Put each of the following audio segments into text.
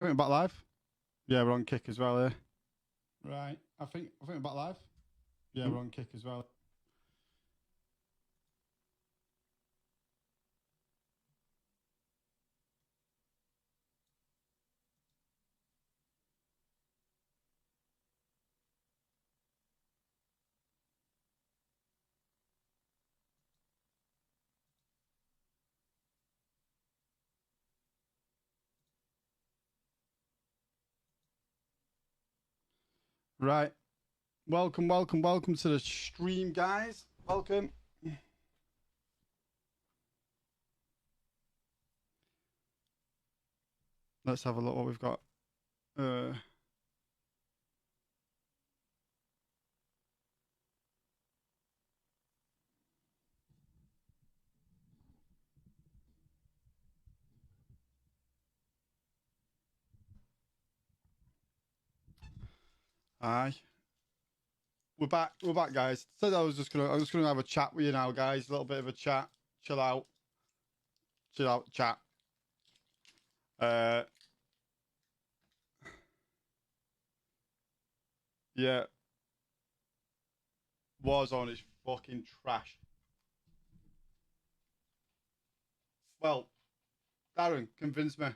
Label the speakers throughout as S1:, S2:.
S1: I think about live. Yeah, we're on kick as well here. Right. I think about live. Yeah, we're on kick as well. Right. Welcome to the stream, guys. Welcome. Let's have a look what we've got. Aye. We're back, guys. Said I was just gonna have a chat with you now, guys. A little bit of a chat. Chill out. Chat. Yeah. Warzone is fucking trash. Well, Darren, convince me.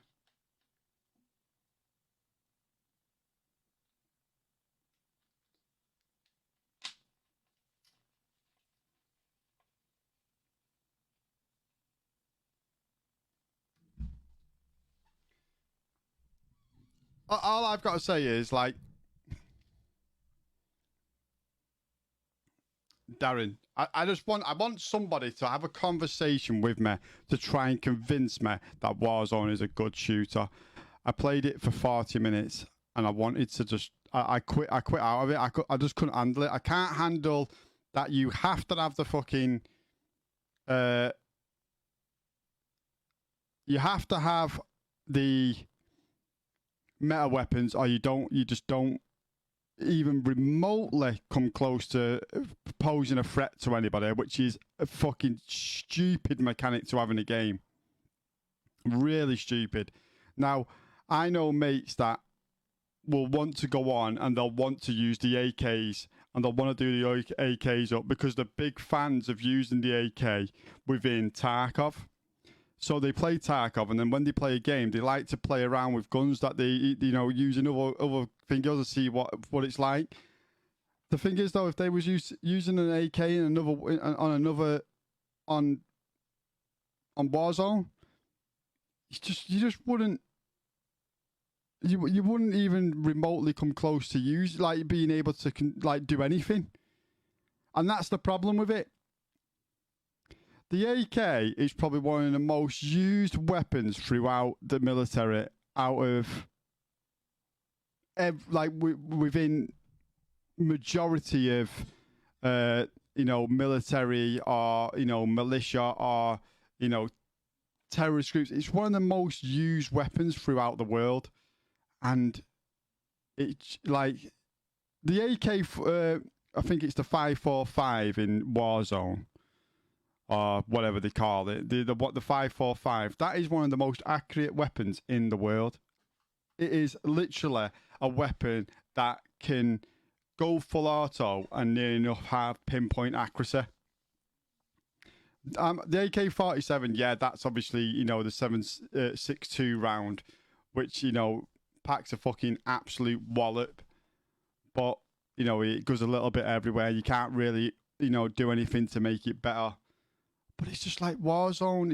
S1: All I've got to say is like, Darren, I want somebody to have a conversation with me to try and convince me that Warzone is a good shooter. I played it for 40 minutes and I wanted to just I quit out of it. I just couldn't handle it. I can't handle that you have to have the fucking you have to have the meta weapons or you just don't even remotely come close to posing a threat to anybody, which is a fucking stupid mechanic to have in a game. Really stupid. Now, I know mates that will want to go on and they'll want to use the AKs and they'll want to do the AKs up because they're big fans of using the AK within Tarkov. So they play Tarkov, and then when they play a game, they like to play around with guns that they, use in other fingers to see what it's like. The thing is, though, if they was using an AK in on Warzone, you just wouldn't you wouldn't even remotely come close to being able to do anything, and that's the problem with it. The AK is probably one of the most used weapons throughout the military out of within majority of military or militia or terrorist groups. It's one of the most used weapons throughout the world, and it's like the AK. I think it's the 545 in Warzone, or whatever they call it, the 545. That is one of the most accurate weapons in the world. It is literally a weapon that can go full auto and near enough have pinpoint accuracy. The AK-47, yeah, that's obviously the 7.62 round, which packs a fucking absolute wallop, but it goes a little bit everywhere. You can't really do anything to make it better. But it's just like Warzone.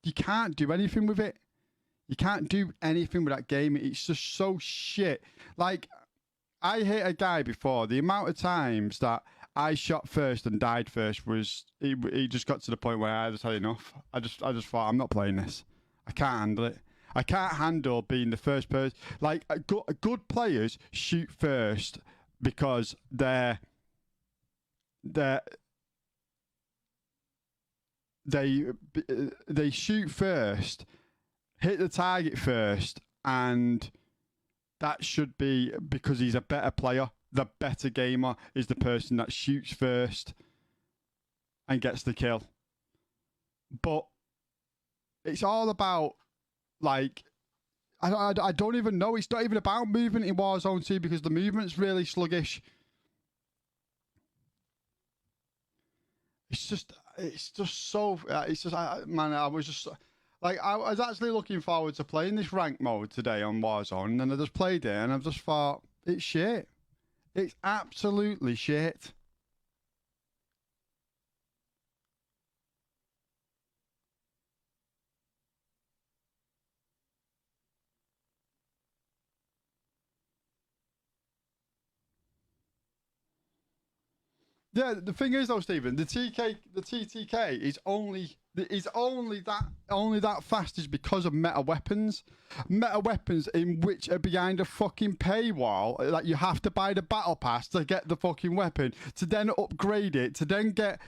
S1: You can't do anything with it. You can't do anything with that game. It's just so shit. Like, I hit a guy before. The amount of times that I shot first and died first was it just got to the point where I just had enough. I just thought, I'm not playing this. I can't handle it. I can't handle being the first person. Like, good players shoot first because they shoot first, hit the target first, and that should be because he's a better player. The better gamer is the person that shoots first and gets the kill. But it's all about, like, I don't even know. It's not even about movement in Warzone 2 because the movement's really sluggish. It's just so. It's just, man. I was just like, I was actually looking forward to playing this rank mode today on Warzone, and then I just played it, and I just thought it's shit. It's absolutely shit. Yeah, the thing is though, Stephen, the TTK is only that fast is because of meta weapons in which are behind a fucking paywall that you have to buy the battle pass to get the fucking weapon, to then upgrade it, to then get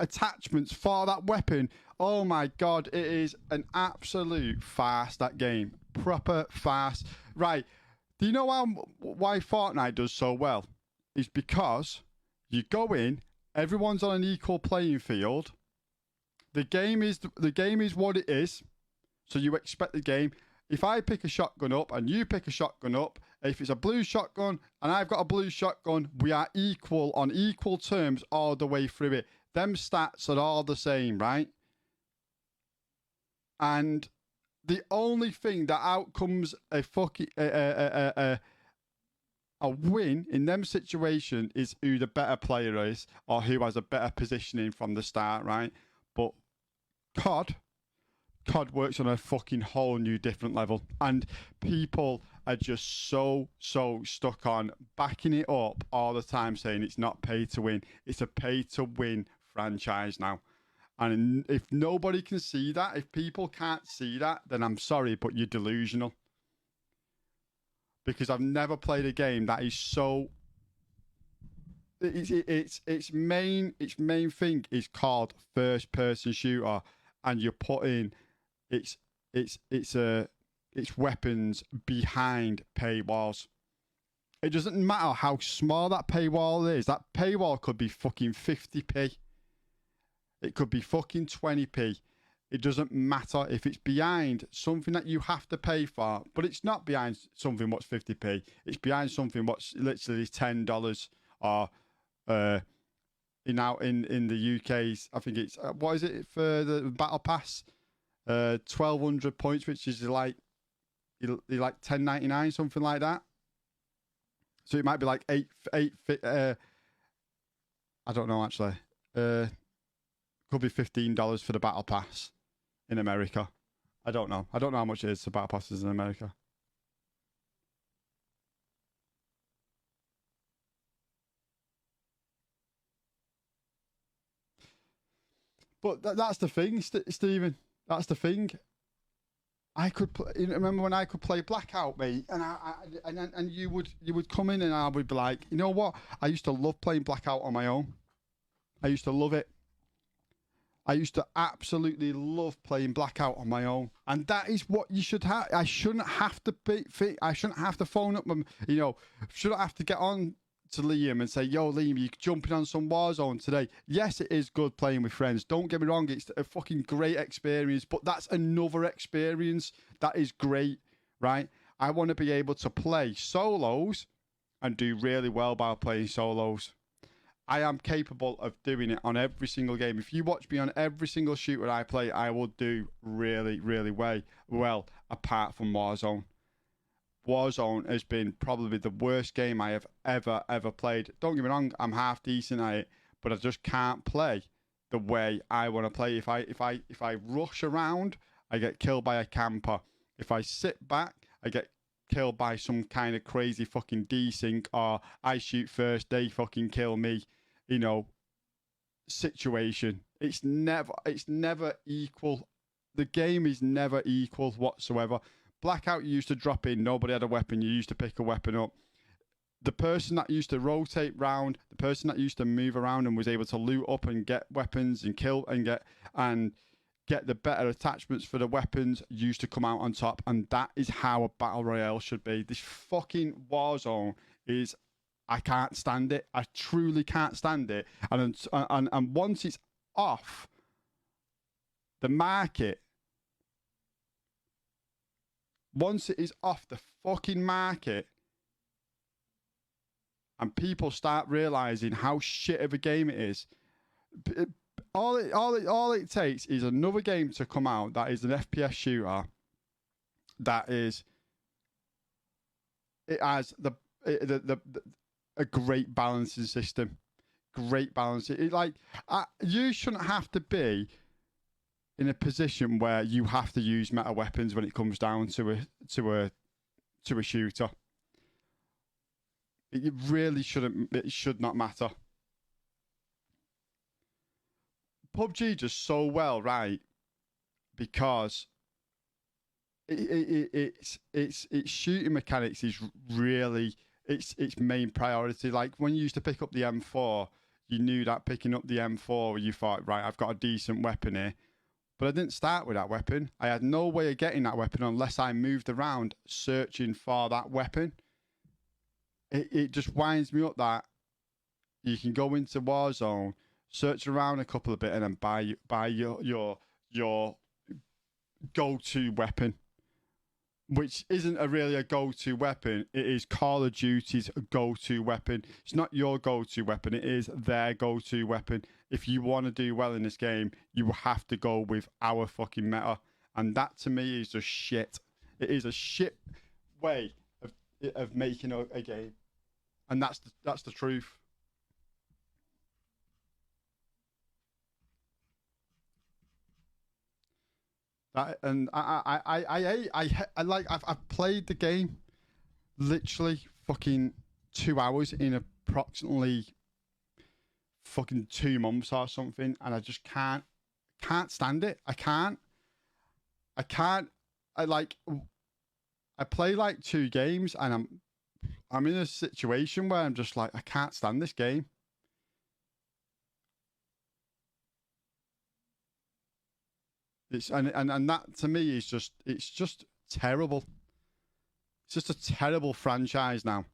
S1: attachments for that weapon. Oh my god, it is an absolute farce, that game, proper farce. Right? Do you know why Fortnite does so well? Is because you go in, everyone's on an equal playing field. The game is what it is, so you expect the game. If I pick a shotgun up and you pick a shotgun up, if it's a blue shotgun and I've got a blue shotgun, we are equal on equal terms all the way through it. Them stats are all the same, right? And the only thing that outcomes a fucking a win in them situation is who the better player is or who has a better positioning from the start, right? But COD works on a fucking whole new different level, and people are just so stuck on backing it up all the time, saying it's not pay to win. It's a pay to win franchise now. And if nobody can see that, if people can't see that, then I'm sorry, but you're delusional. Because I've never played a game that is so. Its main thing is called first person shooter, and you're putting its weapons behind paywalls. It doesn't matter how small that paywall is. That paywall could be fucking 50p. It could be fucking 20p. It doesn't matter if it's behind something that you have to pay for, but it's not behind something what's 50p. It's behind something what's literally $10 or in the UK's, I think it's what is it for the battle pass? 1,200 points, which is like $10.99, something like that. So it might be like eight. I don't know actually. Could be $15 for the battle pass in America. I don't know. I don't know how much it is for battle passes in America. But that's the thing, Stephen. That's the thing. I could remember when I could play Blackout, mate, and you would come in and I would be like, you know what? I used to love playing Blackout on my own. I used to love it. I used to absolutely love playing Blackout on my own, and that is what you should have. I shouldn't have to I shouldn't have to phone up, shouldn't have to get on to Liam and say, "Yo, Liam, you jumping on some Warzone today?" Yes, it is good playing with friends. Don't get me wrong; it's a fucking great experience. But that's another experience that is great, right? I want to be able to play solos and do really well by playing solos. I am capable of doing it on every single game. If you watch me on every single shooter I play, I will do really, really well, apart from Warzone. Warzone has been probably the worst game I have ever played. Don't get me wrong, I'm half decent at it, but I just can't play the way I want to play. If I rush around, I get killed by a camper. If I sit back, I get killed by some kind of crazy fucking desync, or I shoot first, they fucking kill me, situation. It's never equal. The game is never equal whatsoever. Blackout, you used to drop in, nobody had a weapon, you used to pick a weapon up. The person that used to rotate round, the person that used to move around and was able to loot up and get weapons and kill and get the better attachments for the weapons used to come out on top, and that is how a battle royale should be. This fucking Warzone is, I can't stand it. I truly can't stand it. And once it's off, the market Once it is off the fucking market and people start realizing how shit of a game it is, all it takes is another game to come out that is an FPS shooter that is it has a great balancing system, great balance. You shouldn't have to be in a position where you have to use meta weapons when it comes down to a shooter. It really shouldn't. It should not matter. PUBG does so well, right? Because its shooting mechanics is really its main priority. Like when you used to pick up the M4, you knew that picking up the M4, you thought, right, I've got a decent weapon here. But I didn't start with that weapon. I had no way of getting that weapon unless I moved around searching for that weapon. It just winds me up that you can go into Warzone, search around a couple of bit, and then buy your go-to weapon, which isn't really a go-to weapon. It is Call of Duty's go-to weapon. It's not your go-to weapon. It is their go-to weapon. If you want to do well in this game, you have to go with our fucking meta. And that, to me, is just shit. It is a shit way of making a game. And that's the truth. I've played the game literally fucking 2 hours in approximately fucking 2 months or something, and I just can't stand it. I can't. I play like 2 games and I'm in a situation where I'm just like, I can't stand this game. And that to me is it's just terrible. It's just a terrible franchise now.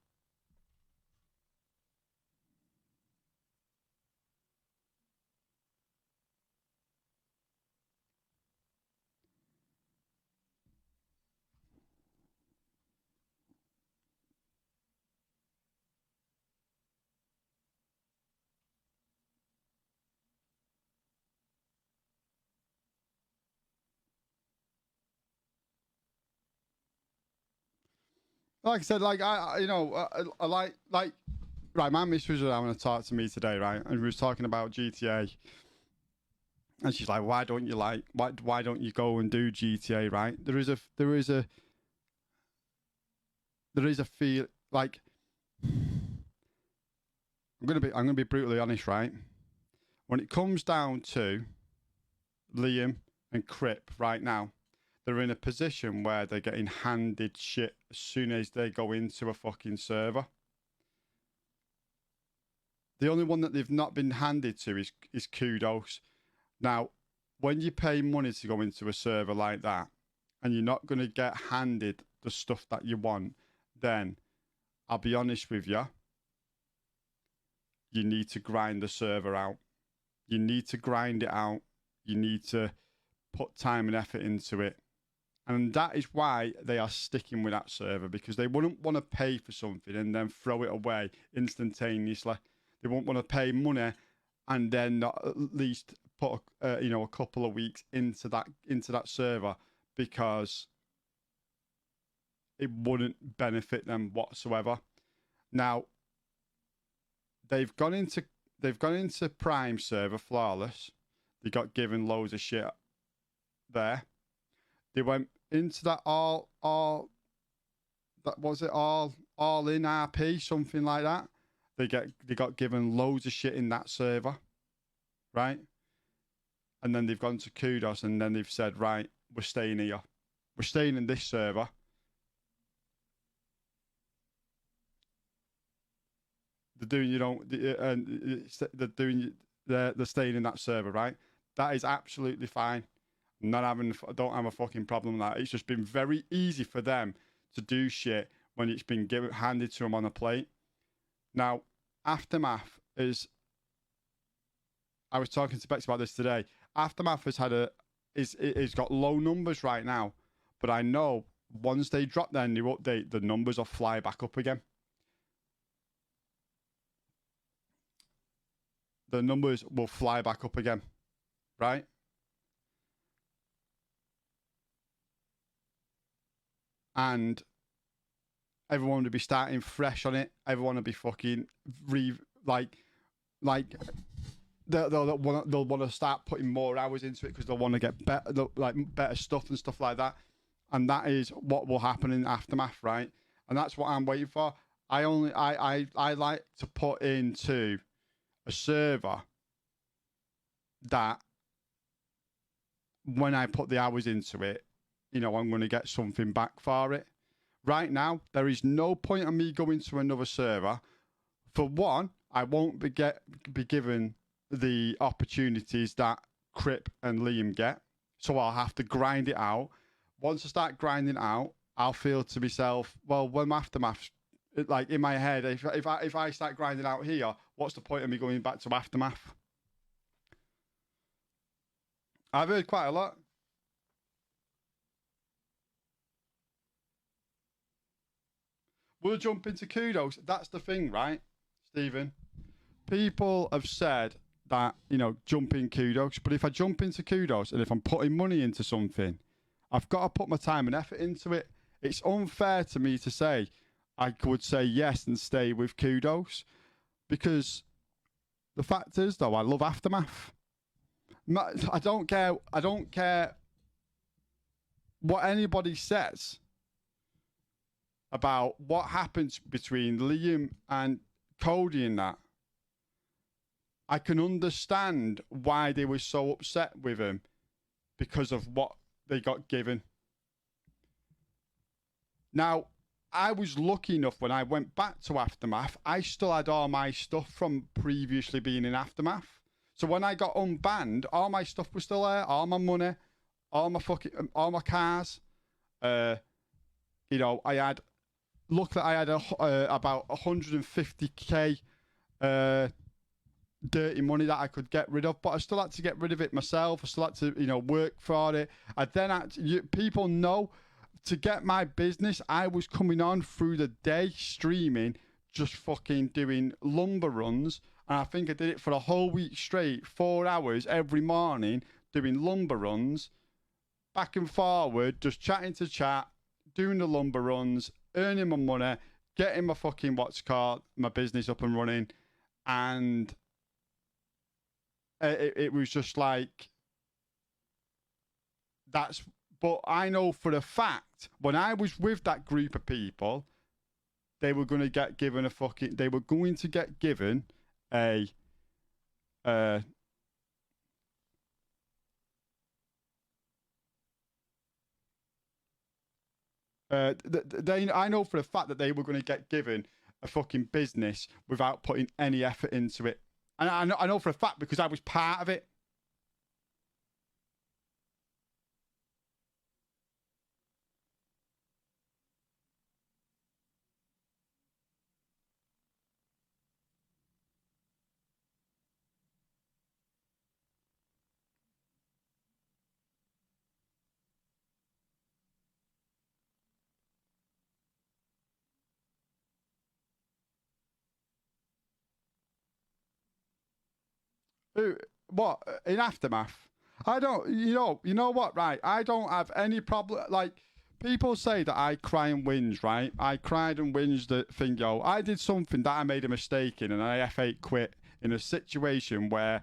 S1: Like I said, like I like right. My mistress was having to talk to me today, right, and we was talking about GTA, and she's like, "Why don't you why don't you go and do GTA?" Right? There is a feel like I'm gonna be brutally honest, right? When it comes down to Liam and Crip right now, they're in a position where they're getting handed shit as soon as they go into a fucking server. The only one that they've not been handed to is Kudos. Now, when you pay money to go into a server like that, and you're not going to get handed the stuff that you want, then I'll be honest with you, you need to grind the server out. You need to grind it out. You need to put time and effort into it. And that is why they are sticking with that server, because they wouldn't want to pay for something and then throw it away instantaneously. They won't want to pay money and then not at least put a couple of weeks into that server, because it wouldn't benefit them whatsoever. Now they've gone into Prime server flawless. They got given loads of shit there. They went into that all in RP, something like that. They got given loads of shit in that server, right? And then they've gone to Kudos, and then they've said, right, we're staying here. We're staying in this server. They're staying in that server, right? That is absolutely fine. I don't have a fucking problem with that. It's just been very easy for them to do shit when it's been handed to them on a plate. Now, Aftermath is. I was talking to Bex about this today. Aftermath has got low numbers right now, but I know once they drop their new update, the numbers will fly back up again. The numbers will fly back up again, right? And everyone would be starting fresh on it. Everyone would be fucking like they'll want to start putting more hours into it because they'll want to get better stuff and stuff like that. And that is what will happen in Aftermath, right? And that's what I'm waiting for. I like to put into a server that when I put the hours into it, you know, I'm going to get something back for it. Right now, there is no point in me going to another server. For one, I won't be given the opportunities that Crip and Liam get, so I'll have to grind it out. Once I start grinding out, I'll feel to myself, well, when Aftermath, like in my head, if I start grinding out here, what's the point of me going back to Aftermath? I've heard quite a lot. We'll jump into kudos. That's the thing, right, Stephen? People have said that, you know, jump in kudos. But if I jump into kudos and if I'm putting money into something, I've got to put my time and effort into it. It's unfair to me to say I would say yes and stay with kudos, because the fact is, though, I love Aftermath. I don't care. I don't care what anybody says about what happened between Liam and Cody in that. I can understand why they were so upset with him because of what they got given. Now, I was lucky enough when I went back to Aftermath, I still had all my stuff from previously being in Aftermath. So when I got unbanned, all my stuff was still there, all my money, all my cars. You know, I had about 150k dirty money that I could get rid of, but I still had to get rid of it myself. I still had to, you know, work for it. I then had to, people know, to get my business, I was coming on through the day streaming, just fucking doing lumber runs. And I think I did it for a whole week straight, 4 hours every morning, doing lumber runs, back and forward, just chatting to chat, doing the lumber runs, earning my money, getting my fucking my business up and running. And it was just like, but I know for a fact, when I was with that group of people, they were going to get given a I know for a fact that they were going to get given a fucking business without putting any effort into it. And I know for a fact because I was part of it. What in Aftermath? I don't. You know what? Right. I don't have any problem. Like, people say that I cry and whinge. Right. I cried and whinged the thing. Yo, I did something that I made a mistake in, and I F8 quit in a situation where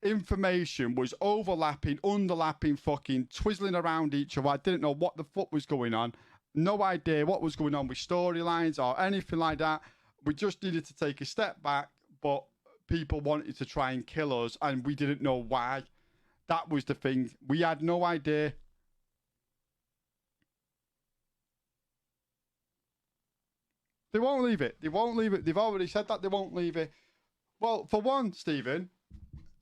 S1: information was overlapping, underlapping, fucking twizzling around each other. I didn't know what the fuck was going on. No idea what was going on with storylines or anything like that. We just needed to take a step back, but people wanted to try and kill us, and we didn't know why. That was the thing. We had no idea. They won't leave it. They won't leave it. They've already said that they won't leave it. Well, for one, Stephen,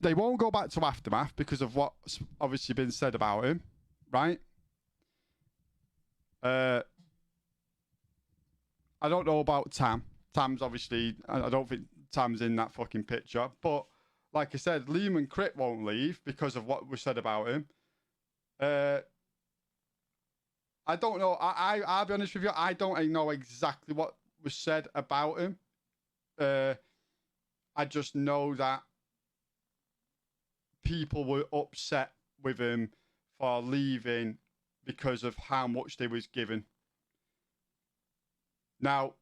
S1: they won't go back to Aftermath because of what's obviously been said about him, right? I don't know about Tam. Tam's obviously, I don't think Tam's in that fucking picture. But like I said, Liam and Crit won't leave because of what was said about him. I don't know. I'll be honest with you. I don't know exactly what was said about him. I just know that people were upset with him for leaving because of how much they was given. Now,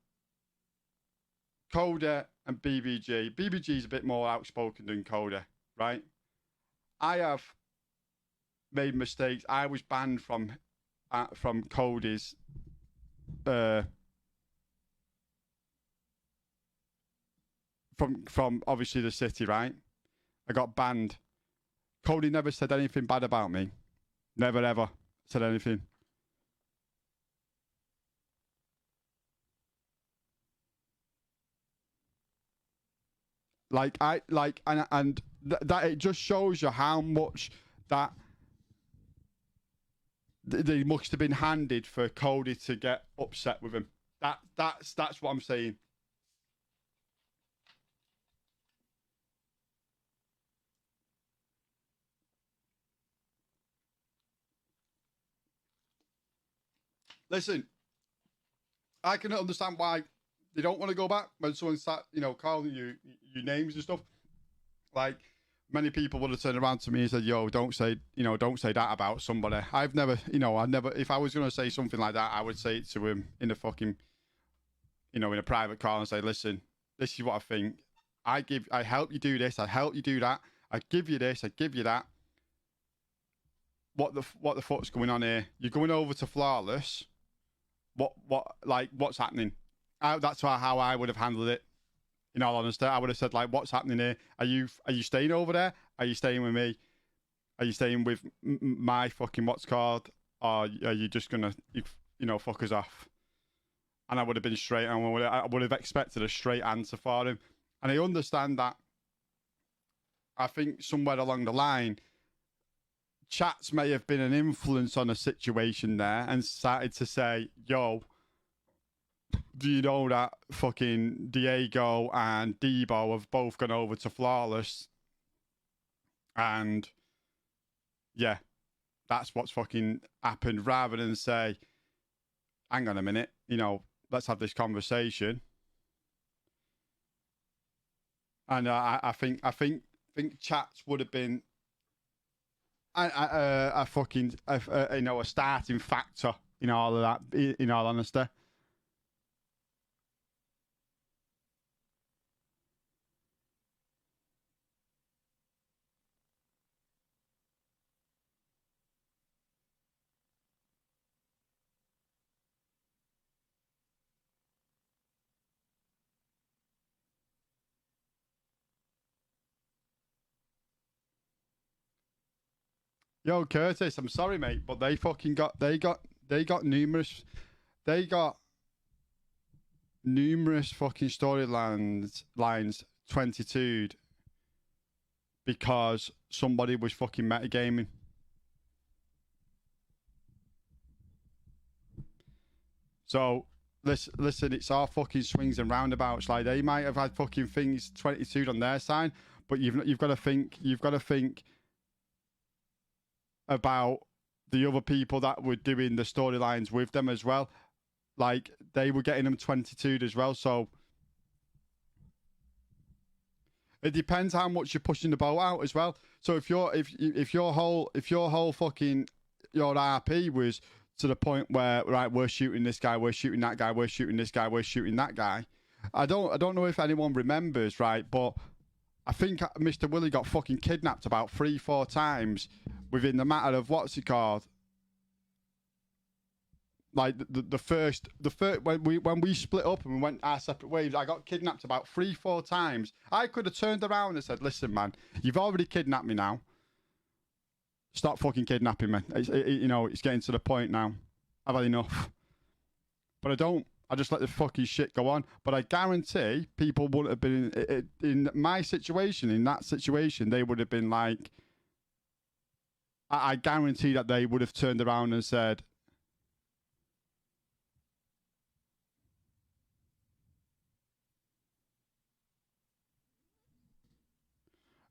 S1: Coda and BBG. BBG is a bit more outspoken than Coda, right? I have made mistakes. I was banned from Cody's from obviously the city, right? I got banned. Cody never said anything bad about me. Never ever said anything. And that it just shows you how much that they must have been handed for Cody to get upset with him. That's what I'm saying. Listen, I can understand why they don't want to go back when someone start, calling you names and stuff. Like many people would have turned around to me and said, "Yo, don't say that about somebody." I've never, I never. If I was going to say something like that, I would say it to him in a fucking, in a private call and say, "Listen, this is what I think. I help you do this. I help you do that. I give you this. I give you that. What the fuck's going on here? You're going over to Flawless. What's happening?" That's how I would have handled it. In all honesty, I would have said, like, "What's happening here? Are you staying over there? Are you staying with me? Are you staying with my fucking what's called? Or are you just gonna fuck us off?" And I would have been straight, and I would have expected a straight answer for him. And I understand that. I think somewhere along the line, chats may have been an influence on a situation there, and started to say, "Yo, do you know that fucking Diego and Debo have both gone over to Flawless?" And yeah, that's what's fucking happened. Rather than say, "Hang on a minute, let's have this conversation." And I think chats would have been a fucking a starting factor in all of that. In all honesty. Yo, Curtis, I'm sorry, mate, but they fucking got numerous they got numerous fucking storylines 22'd because somebody was fucking metagaming. So listen, it's all fucking swings and roundabouts. Like they might have had fucking things 22'd on their side, but you've got to think about the other people that were doing the storylines with them as well. Like they were getting them 22'd as well. So it depends how much you're pushing the boat out as well. So if your whole fucking your RP was to the point where, right, we're shooting this guy, we're shooting that guy, we're shooting this guy, we're shooting that guy. I don't know if anyone remembers, right, but I think Mr. Willie got fucking kidnapped about 3-4 times within the matter of what's it called? Like the first when we split up and we went our separate ways, I got kidnapped about 3-4 times. I could have turned around and said, "Listen, man, you've already kidnapped me now. Stop fucking kidnapping me. It's getting to the point now. I've had enough." But I don't. I just let the fucking shit go on. But I guarantee people wouldn't have been in my situation. In that situation, they would have been like, I guarantee that they would have turned around and said,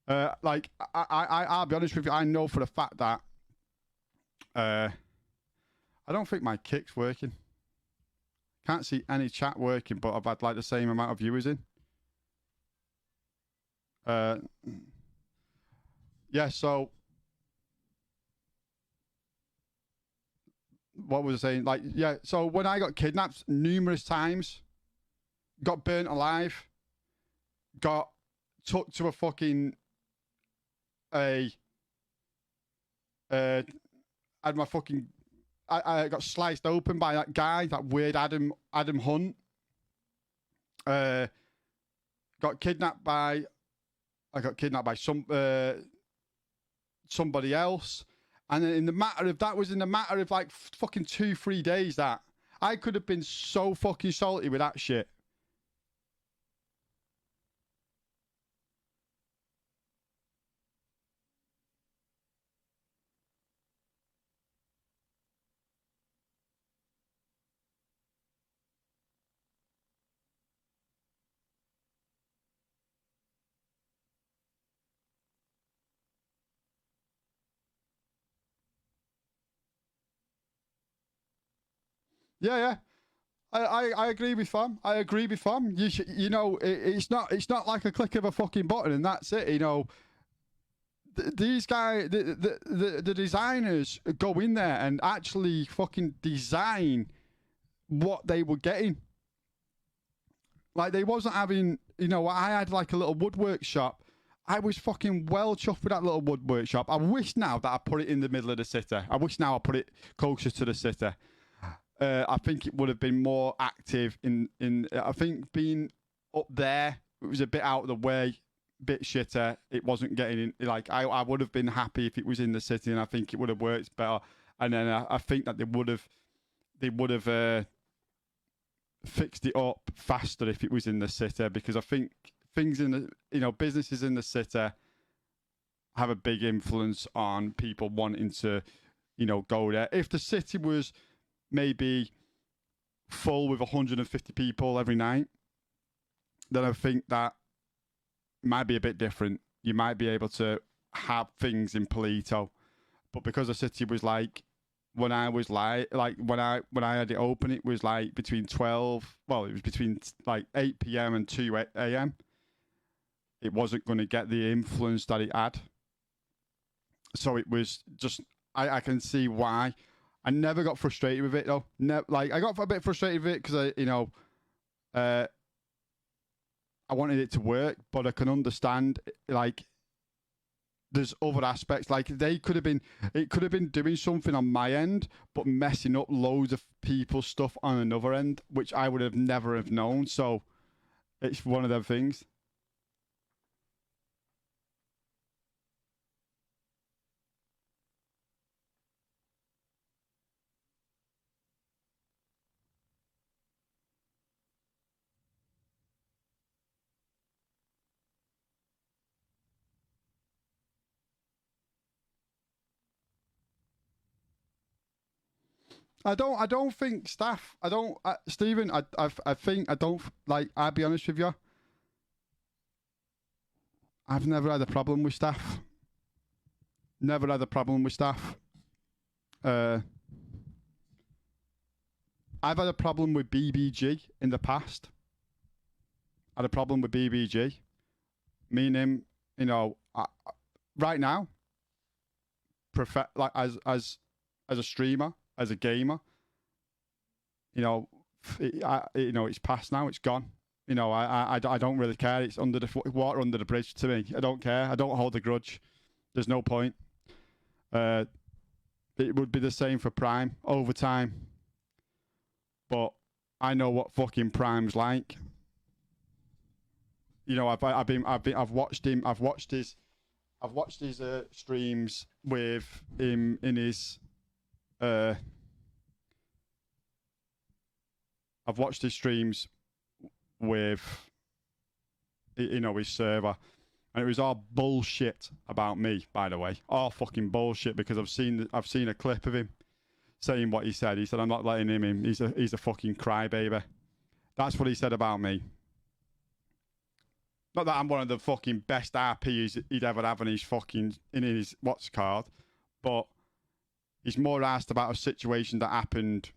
S1: I'll be honest with you. I know for a fact that I don't think my kick's working. Can't see any chat working, but I've had like the same amount of viewers in. Yeah, so what was I saying? Like, yeah, so when I got kidnapped numerous times, got burnt alive, got took to a fucking had my fucking I got sliced open by that guy, that weird Adam Hunt. Got kidnapped by somebody else, and then in the matter of like fucking 2-3 days that I could have been so fucking salty with that shit. Yeah. I agree with fam. I agree with fam. You know, it's not like a click of a fucking button and that's it. You know, these guys, the designers go in there and actually fucking design what they were getting. Like they wasn't having, you know, I had like a little woodwork shop. I was fucking well chuffed with that little woodwork shop. I wish now that I put it in the middle of the city. I wish now I put it closer to the city. I think it would have been more active in. I think being up there, it was a bit out of the way, bit shitter. It wasn't getting in. Like I would have been happy if it was in the city, and I think it would have worked better. And then I think that they would have fixed it up faster if it was in the city, because I think things in the, you know, businesses in the city have a big influence on people wanting to, you know, go there. If the city was maybe full with 150 people every night, then I think that might be a bit different. You might be able to have things in Polito, but because the city was like, when I was like when I had it open, it was like between 12. Well, it was between like 8 p.m. and 2 a.m. It wasn't going to get the influence that it had. So it was just, I can see why. I never got frustrated with it though. Like I got a bit frustrated with it because I wanted it to work, but I can understand like there's other aspects. Like it could have been doing something on my end, but messing up loads of people's stuff on another end, which I would have never have known. So it's one of them things. I don't think staff. I don't. Stephen. I think I don't like. I'll be honest with you. I've never had a problem with staff. Never had a problem with staff. I've had a problem with BBG in the past. I had a problem with BBG, meaning, you know, right now, like as a streamer, as a gamer, you know, you know, it's past now. It's gone. You know, I don't really care. It's under the water under the bridge to me. I don't care. I don't hold a grudge. There's no point. It would be the same for Prime over time. But I know what fucking Prime's like. You know, I've watched him. I've watched his streams with him in his. I've watched his streams with, you know, his server, and it was all bullshit about me. By the way, all fucking bullshit, because I've seen a clip of him saying what he said. He said, "I'm not letting him in. He's a fucking crybaby." That's what he said about me. Not that I'm one of the fucking best RPs he'd ever have in his what's card, but He's more asked about a situation that happened.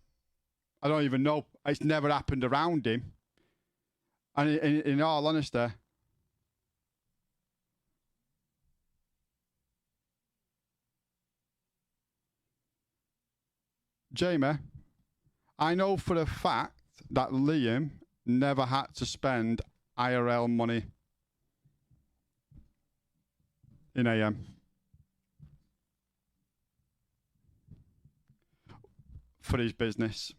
S1: I don't even know. It's never happened around him. And in all honesty, Jamie, I know for a fact that Liam never had to spend IRL money in AM for his business.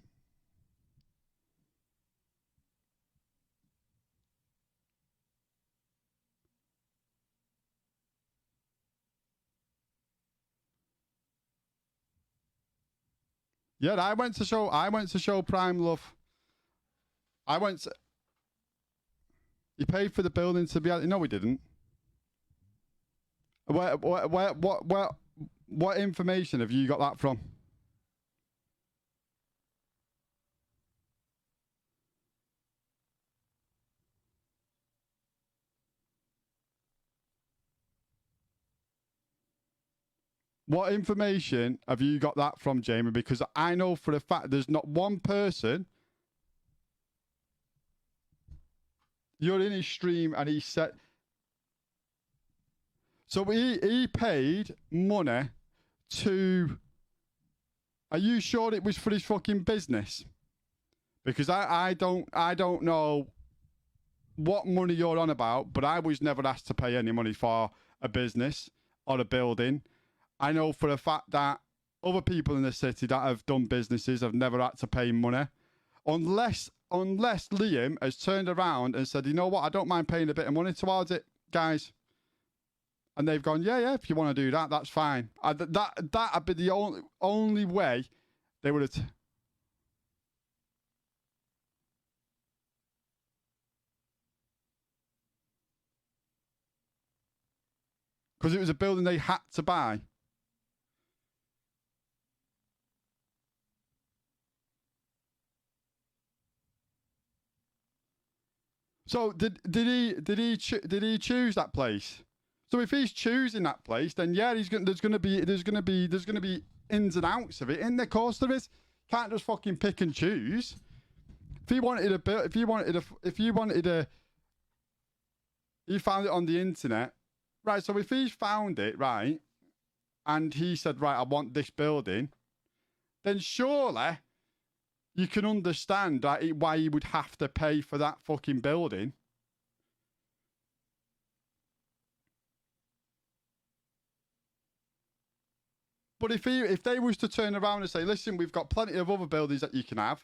S1: Yeah, I went to show Prime Love. He paid for the building to be out. No, we didn't. What information have you got that from? What information have you got that from, Jamie? Because I know for a fact there's not one person. You're in his stream and he said. So he paid money to. Are you sure it was for his fucking business? Because I don't know what money you're on about, but I was never asked to pay any money for a business or a building. I know for a fact that other people in the city that have done businesses have never had to pay money. Unless Liam has turned around and said, you know what, I don't mind paying a bit of money towards it, guys. And they've gone, yeah, if you want to do that, that's fine. That'd be the only way they would have... Because it was a building they had to buy. So did he choose that place? So if he's choosing that place, then yeah, there's gonna be ins and outs of it. In the course there is. Can't just fucking pick and choose. If you found it on the internet, right? So if he's found it, right, and he said, right, I want this building, then surely you can understand why he would have to pay for that fucking building. But if they was to turn around and say, listen, we've got plenty of other buildings that you can have,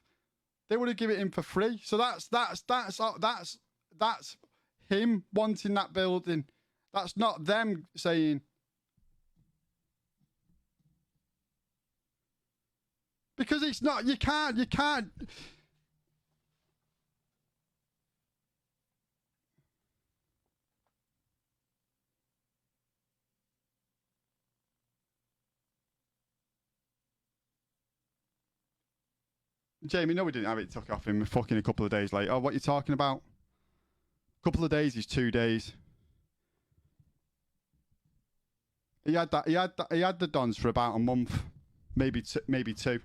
S1: they would have given it him for free. So that's him wanting that building. That's not them saying. Because it's not, you can't. Jamie, no, we didn't have it. Took off him fucking a couple of days later. Oh, what are you talking about? A couple of days is 2 days. He had the Dons for about a month, maybe two.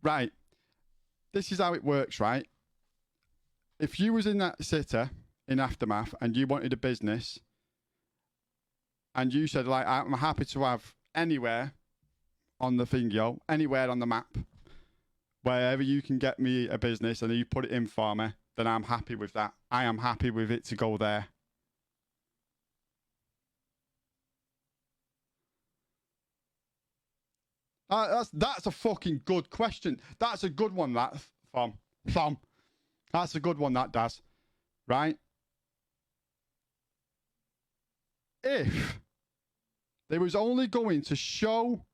S1: Right. This is how it works, right? If you was in that city in Aftermath and you wanted a business and you said, like, I'm happy to have anywhere on the thingy, anywhere on the map, wherever you can get me a business and you put it in for me, then I'm happy with that. I am happy with it to go there. That's a fucking good question. That's a good one, that, Thom. That's a good one, that, Daz. Right? If they was only going to show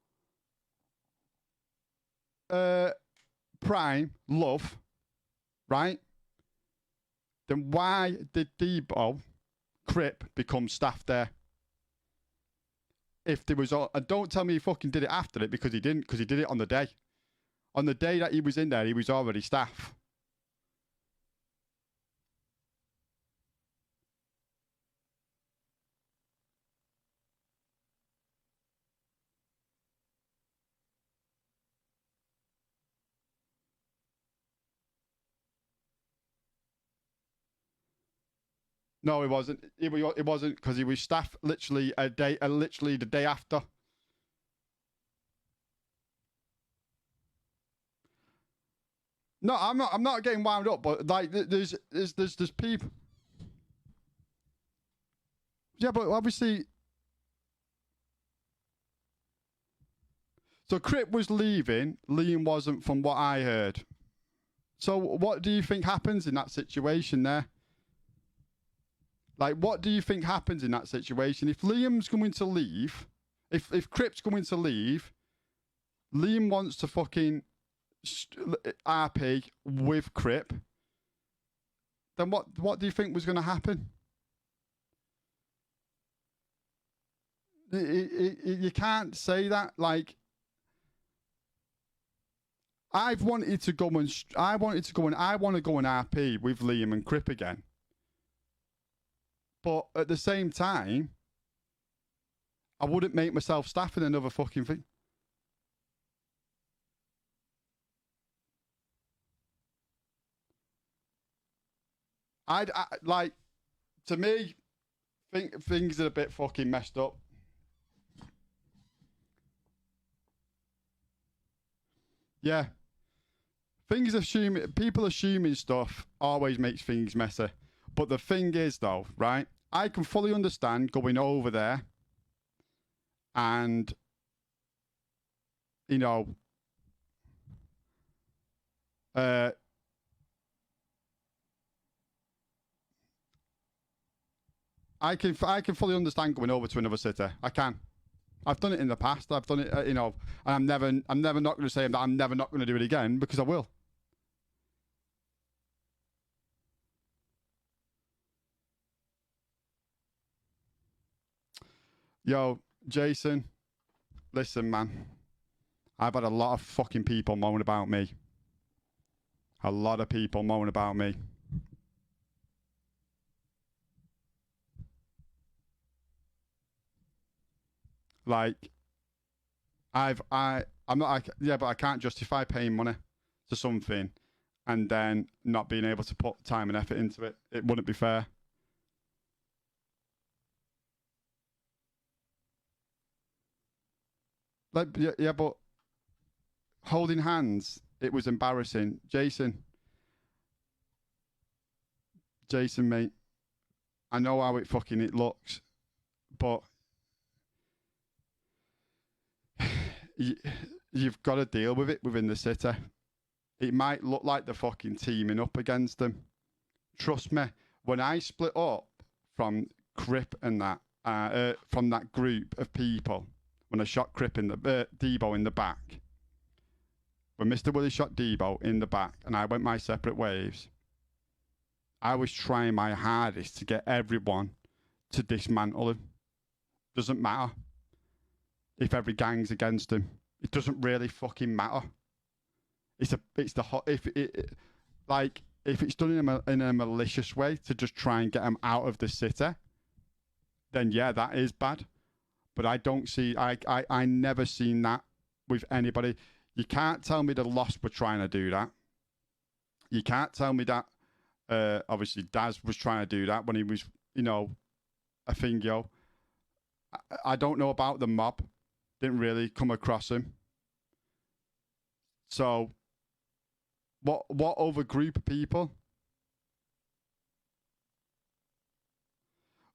S1: Prime Love, right? Then why did Debo Crip become staff there? If there was, and don't tell me he fucking did it after it, because he didn't, because he did it on the day. On the day that he was in there, he was already staff. No, it wasn't. It wasn't because he was staff literally literally the day after. No, I'm not. I'm not getting wound up, but like, there's people. Yeah, but obviously, so Crip was leaving. Liam wasn't, from what I heard. So, what do you think happens in that situation there? Like, what do you think happens in that situation? If Liam's going to leave, if Crip's going to leave, Liam wants to fucking RP with Crip, then what do you think was going to happen? You can't say that. Like, I want to go and I want to go and RP with Liam and Crip again. But at the same time, I wouldn't make myself staff in another fucking thing. I like, to me, think things are a bit fucking messed up. Yeah, people assuming stuff always makes things messy. But the thing is, though, right? I can fully understand going over there and, you know, uh, I can fully understand going over to another city. I can. I've done it in the past. I've done it, and I'm never not going to say that I'm never not going to do it again, because I will. Yo, Jason, listen, man. I've had a lot of fucking people moan about me. A lot of people moan about me. Like, I'm not, yeah, but I can't justify paying money to something and then not being able to put time and effort into it. It wouldn't be fair. Like, yeah, but holding hands, it was embarrassing. Jason, mate, I know how it looks, but you, you've got to deal with it within the city. It might look like they're fucking teaming up against them. Trust me, when I split up from Crip and that, from that group of people, when I shot Crip in the Debo in the back, when Mr. Willie shot Debo in the back, and I went my separate ways, I was trying my hardest to get everyone to dismantle him. Doesn't matter if every gang's against him. It doesn't really fucking matter. It's the hot if it like if it's done in a malicious way to just try and get him out of the city, then yeah, that is bad. But I don't see I never seen that with anybody. You can't tell me the Lost were trying to do that. You can't tell me that obviously Daz was trying to do that when he was, a thingo. I don't know about the mob. Didn't really come across him. So what other group of people?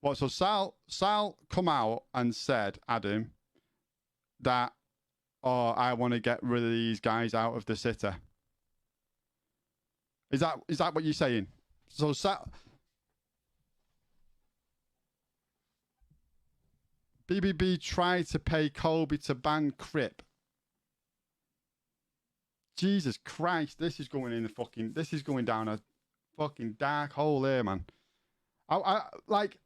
S1: Well, so Sal come out and said, Adam, that, oh, I want to get rid of these guys out of the city. Is that what you're saying? So Sal, BBB tried to pay Kobe to ban Crip. Jesus Christ, this is going down a fucking dark hole here, man. I like.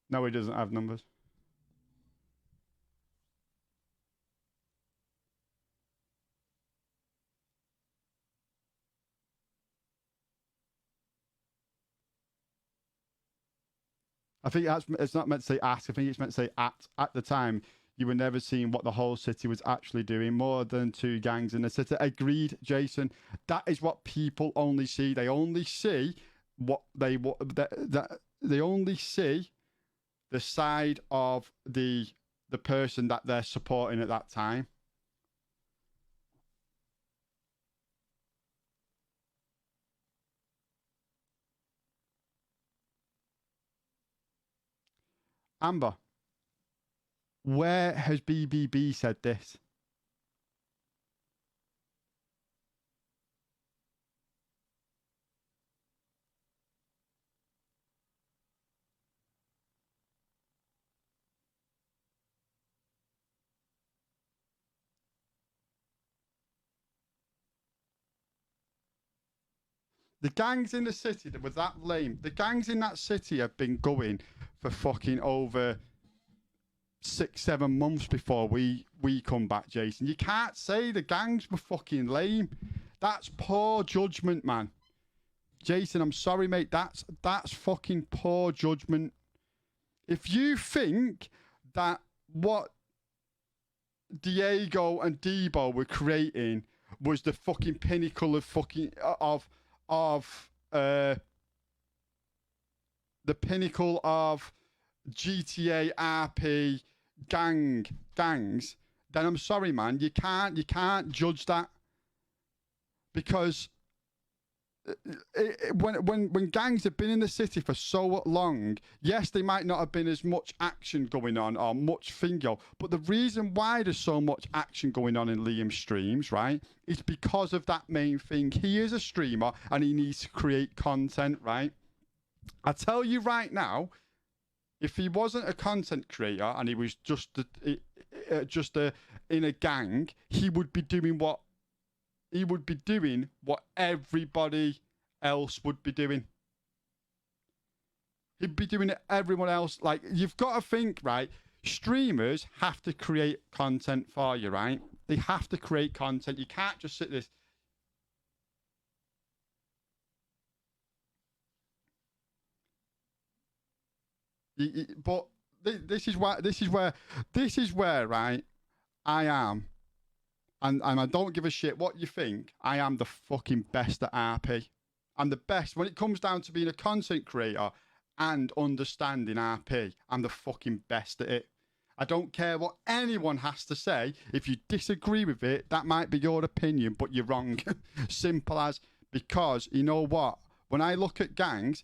S1: No, he doesn't have numbers. I think it's not meant to say ask. I think it's meant to say at. At the time, you were never seeing what the whole city was actually doing. More than two gangs in the city. Agreed, Jason. That is what people only see. They only see they only see the side of the person that they're supporting at that time. Amber, where has BBB said this? The gangs in the city that were that lame, the gangs in that city have been going for fucking over 6-7 months before we come back, Jason. You can't say the gangs were fucking lame. That's poor judgment, man. Jason, I'm sorry, mate. That's fucking poor judgment. If you think that what Diego and Debo were creating was the fucking pinnacle of fucking the pinnacle of GTA RP gangs, then I'm sorry, man. You can't judge that, because when gangs have been in the city for so long, yes, they might not have been as much action going on or much fingo, but the reason why there's so much action going on in Liam's streams, right, is because of that main thing. He is a streamer and he needs to create content, right? I tell you right now, if he wasn't a content creator and he was just in a gang, he would be doing what everybody else would be doing. He'd be doing it everyone else. Like, you've got to think, right? Streamers have to create content for you, right? They have to create content. You can't just sit this. But this is where right, I am, and I don't give a shit what you think. I am the fucking best at RP. I'm the best when it comes down to being a content creator and understanding RP. I'm the fucking best at it. I don't care what anyone has to say. If you disagree with it, that might be your opinion, but you're wrong. Simple as. Because you know what? When I look at gangs,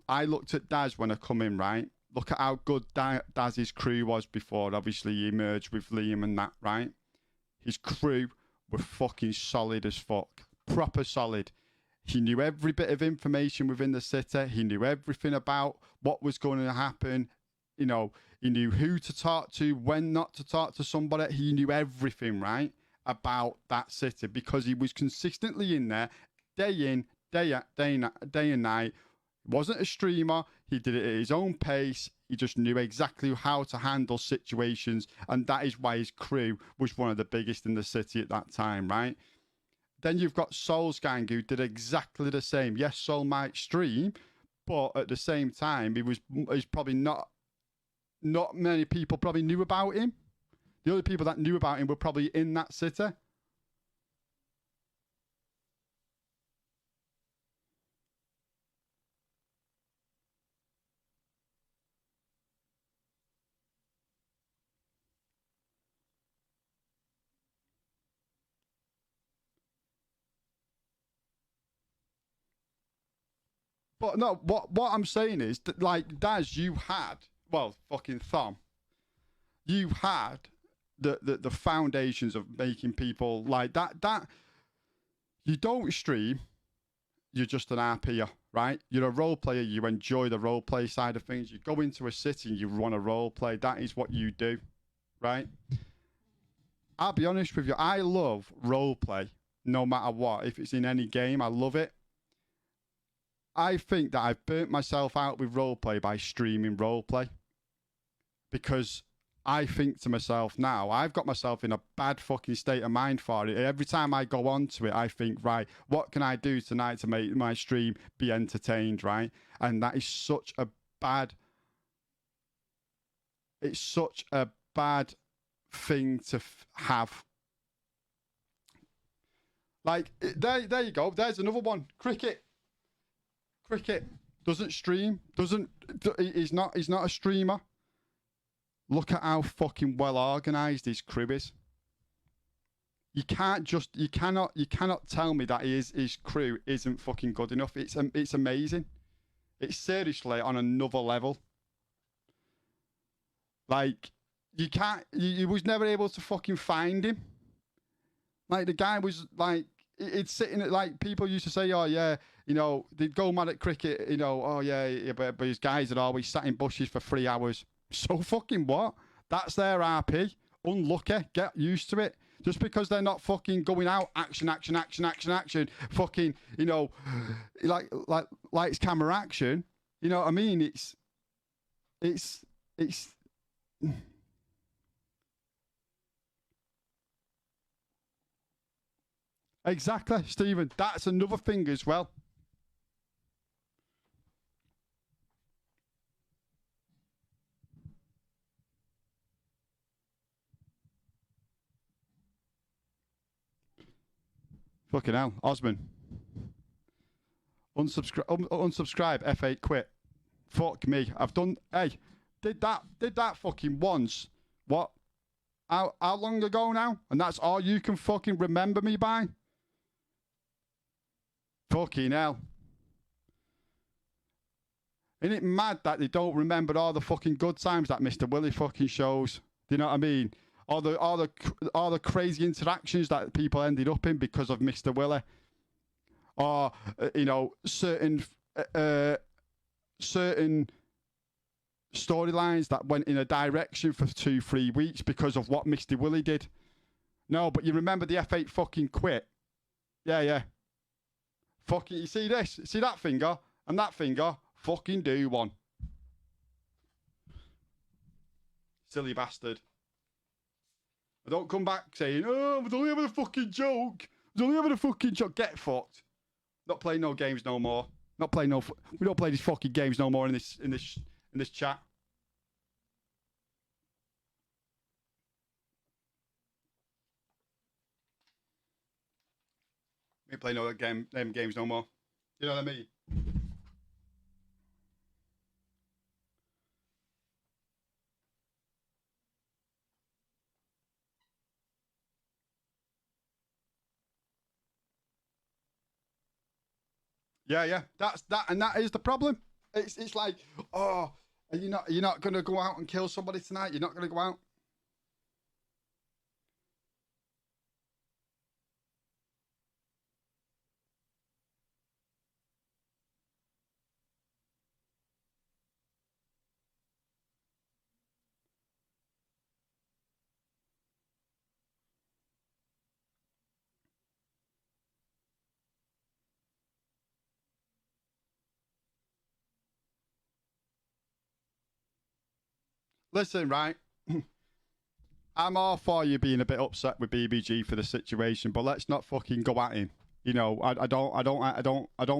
S1: I looked at Daz when I come in, right? Look at how good Daz's crew was before. Obviously, he merged with Liam and that, right? His crew were fucking solid as fuck. Proper solid. He knew every bit of information within the city. He knew everything about what was going to happen. You know, he knew who to talk to, when not to talk to somebody. He knew everything, right, about that city, because he was consistently in there, day in, day and night. He wasn't a streamer. He did it at his own pace. He just knew exactly how to handle situations, and that is why his crew was one of the biggest in the city at that time, right? Then you've got Soul's gang, who did exactly the same. Yes, Soul might stream, but at the same time, he's probably not many people probably knew about him. The only people that knew about him were probably in that city. But no, what I'm saying is that, like, Daz, you had, well, fucking Thom, you had the foundations of making people like that. You don't stream, you're just an RPer, right? You're a role player. You enjoy the role play side of things. You go into a city and you want to role play. That is what you do, right? I'll be honest with you. I love role play, no matter what. If it's in any game, I love it. I think that I've burnt myself out with roleplay by streaming roleplay, because I think to myself now, I've got myself in a bad fucking state of mind for it. Every time I go on to it, I think, right, what can I do tonight to make my stream be entertained, right? And that is such a bad It's such a bad thing to have. Like, there you go. There's another one. Cricket doesn't stream. He's not a streamer. Look at how fucking well organised his crew is. You cannot tell me that his crew isn't fucking good enough. It's amazing. It's seriously on another level. Like, you was never able to fucking find him. Like, the guy was like, it's sitting at, like, people used to say, oh yeah, you know, they'd go mad at cricket, you know, oh yeah, but his guys had always sat in bushes for 3 hours. So fucking what? That's their RP. Unlucky. Get used to it. Just because they're not fucking going out, action, fucking, you know, like it's camera action. You know what I mean? It's exactly, Stephen. That's another thing as well. Fucking hell, Osman. Unsubscribe. F8 quit. Fuck me. I've done. Hey, did that fucking once. What? How long ago now? And that's all you can fucking remember me by? Fucking hell. Isn't it mad that they don't remember all the fucking good times that Mr. Willie fucking shows? Do you know what I mean? All the crazy interactions that people ended up in because of Mr. Willie. Or, you know, certain storylines that went in a direction for 2-3 weeks because of what Mr. Willie did. No, but you remember the F8 fucking quit? Yeah. Fucking, you see this? See that finger? And that finger? Fucking do one. Silly bastard. I don't come back saying, oh, I was only having a fucking joke. Get fucked. Not playing no games no more. We don't play these fucking games no more in this chat. We ain't play no them games no more. You know what I mean? Yeah. That is the problem. It's like, oh, are you're not gonna go out and kill somebody tonight? You're not gonna go out? Listen, right. I'm all for you being a bit upset with BBG for the situation, but let's not fucking go at him. You know, I don't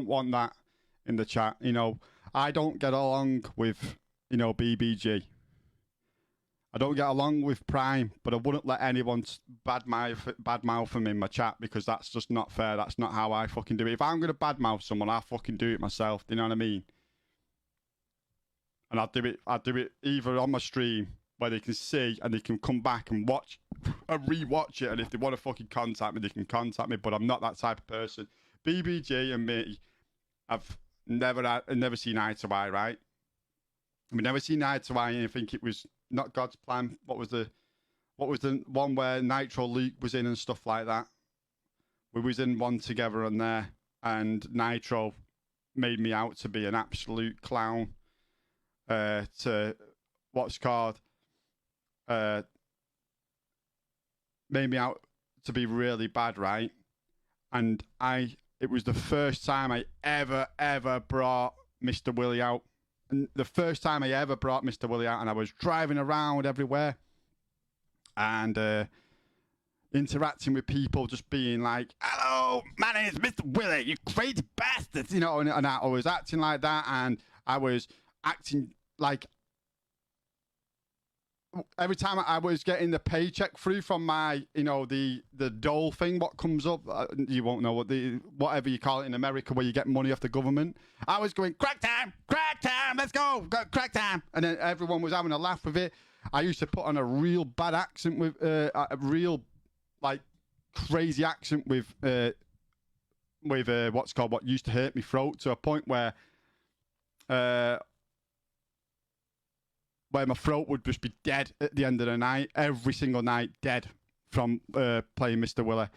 S1: want that in the chat. You know, I don't get along with, you know, BBG. I don't get along with Prime, but I wouldn't let anyone badmouth him in my chat because that's just not fair. That's not how I fucking do it. If I'm gonna badmouth someone, I'll fucking do it myself. Do you know what I mean? And I'll do it either on my stream where they can see and they can come back and watch and rewatch it. And if they want to fucking contact me, they can contact me. But I'm not that type of person. BBG and me, I've never seen eye to eye, right? We've never seen eye to eye, and I think it was not God's plan. What was the one where Nitro Luke was in and stuff like that? We was in one together on there, and Nitro made me out to be an absolute clown. To what's called made me out to be really bad, right? And it was the first time I ever brought Mr. Willie out. And the first time I ever brought Mr. Willie out, and I was driving around everywhere and interacting with people, just being like, hello, my name is Mr. Willie, you crazy bastards, you know, and I was acting like that, and I was acting like every time I was getting the paycheck through from my, the dole thing, what comes up, you won't know whatever you call it in America, where you get money off the government. I was going, crack time, let's go, crack time, and then everyone was having a laugh with it. I used to put on a real bad accent with a real like crazy accent with what's called what used to hurt me throat, to a point where my throat would just be dead at the end of the night, every single night, dead from playing Mr. Willie.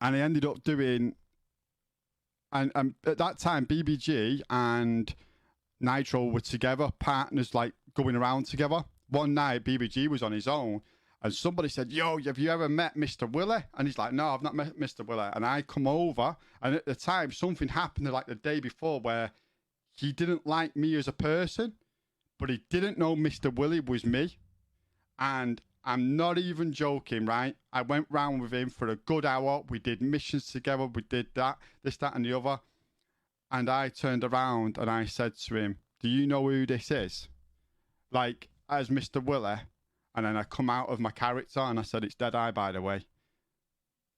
S1: And I ended up doing, and at that time, BBG and Nitro were together, partners, like going around together. One night, BBG was on his own, and somebody said, "Yo, have you ever met Mr. Willie?" And he's like, "No, I've not met Mr. Willie." And I come over, and at the time, something happened like the day before where he didn't like me as a person, but he didn't know Mr. Willie was me. And I'm not even joking, right? I went round with him for a good hour. We did missions together. We did that, this, that, and the other. And I turned around and I said to him, "Do you know who this is?" Like, as Mr. Willie. And then I come out of my character and I said, "It's Deadeye, by the way."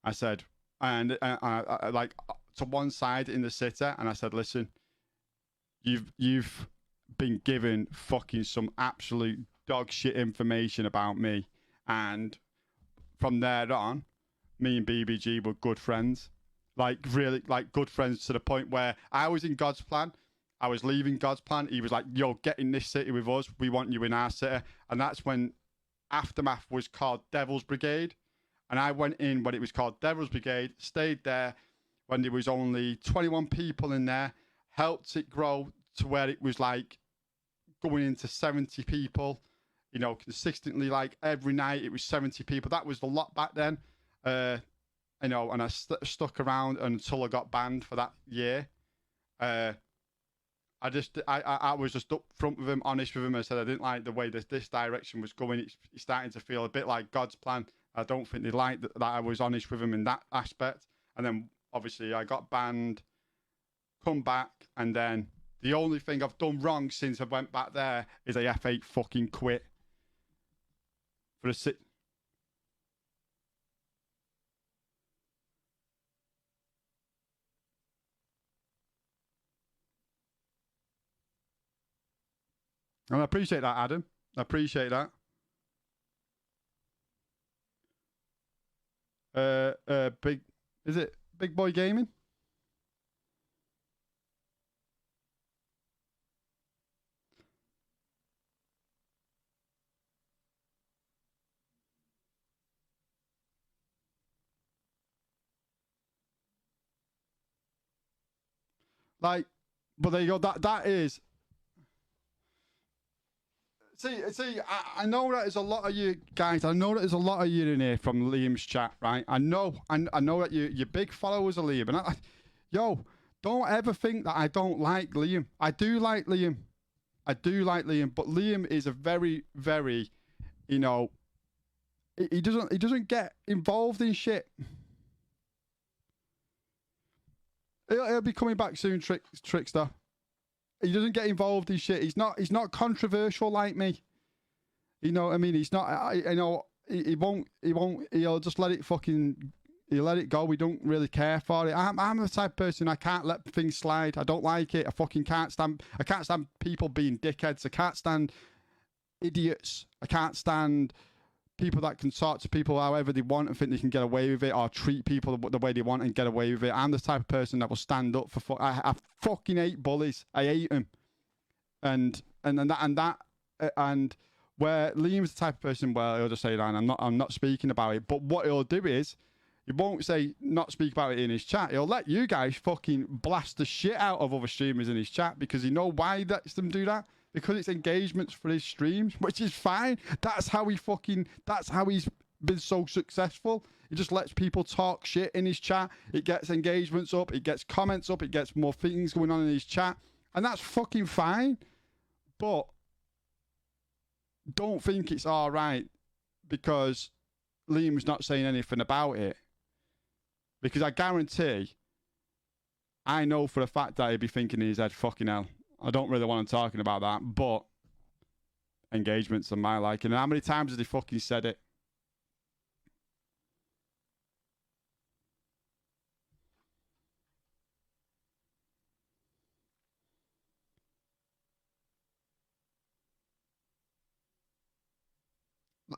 S1: I said, and I like to one side in the city, and I said, "Listen, you've been given fucking some absolute dog shit information about me." And from there on, me and BBG were good friends. Like, really, like, good friends, to the point where I was in God's plan. I was leaving God's plan. He was like, "Yo, get in this city with us. We want you in our city." And that's when Aftermath was called Devil's Brigade. And I went in when it was called Devil's Brigade, stayed there when there was only 21 people in there, helped it grow to where it was like going into 70 people, consistently, like every night it was 70 people. That was a lot back then, and I stuck around until I got banned for that year. I was just up front with him, honest with him, and said I didn't like the way this direction was going. It's starting to feel a bit like God's plan. I don't think they liked that I was honest with him in that aspect. And then obviously I got banned, come back, and then the only thing I've done wrong since I went back there is I F8 fucking quit for a sit. And I appreciate that, Adam. I appreciate that. Is it Big Boy Gaming? Like, but there you go. That is. See, I know that there's a lot of you guys. I know that there's a lot of you in here from Liam's chat, right? I know that you're big followers of Liam, and yo, don't ever think that I don't like Liam. I do like Liam. But Liam is a very, very, he doesn't get involved in shit. He'll be coming back soon, Trickster. He doesn't get involved in shit. He's not controversial like me. You know what I mean? He's not. He won't. He'll just let it fucking. He'll let it go. We don't really care for it. I'm the type of person, I can't let things slide. I don't like it. I fucking can't stand. I can't stand people being dickheads. I can't stand idiots. I can't stand people that can talk to people however they want and think they can get away with it, or treat people the way they want and get away with it. I'm the type of person that will stand up for. I fucking hate bullies. I hate them. And where Liam's the type of person where he'll just say, "I'm not speaking about it." But what he'll do is, he won't say not speak about it in his chat. He'll let you guys fucking blast the shit out of other streamers in his chat, because you know why he lets them do that? Because it's engagements for his streams, which is fine. That's how he's been so successful. He just lets people talk shit in his chat. It gets engagements up, it gets comments up, it gets more things going on in his chat. And that's fucking fine. But don't think it's all right because Liam's not saying anything about it. Because I guarantee, I know for a fact that he'd be thinking in his head, "Fucking hell, I don't really want him talking about that." But engagements on my liking. And how many times has he fucking said it?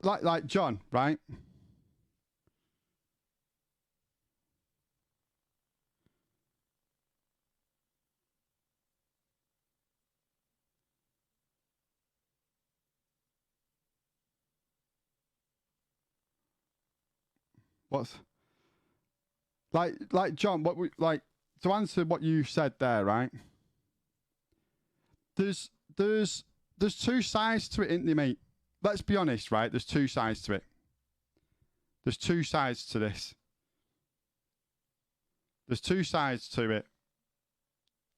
S1: Like John, right? What's like John? What we like to answer what you said there, right? There's there's two sides to it, isn't there, mate? Let's be honest, right? There's two sides to it. There's two sides to this. There's two sides to it.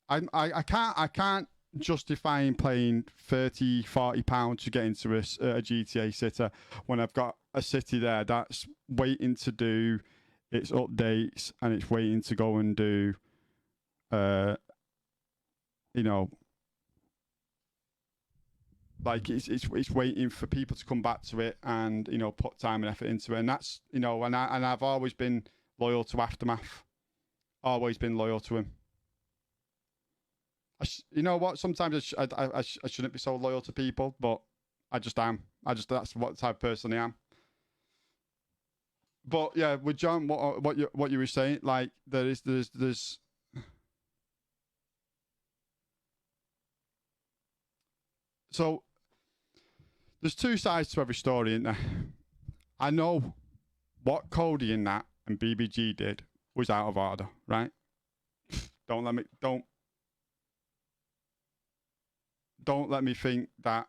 S1: I can't justify paying 30, 40 pounds to get into a GTA city when I've got a city there that's waiting to do its updates and it's waiting to go and do, you know, like it's waiting for people to come back to it and, you know, put time and effort into it. And that's, you know, and I've always been loyal to Aftermath. Always been loyal to him. You know what? Sometimes I shouldn't be so loyal to people, but I just am. That's what type of person I am. But yeah, with John, what you were saying, like there's so there's two sides to every story, isn't there? I know what Cody in that and BBG did was out of order, right? Don't let me think that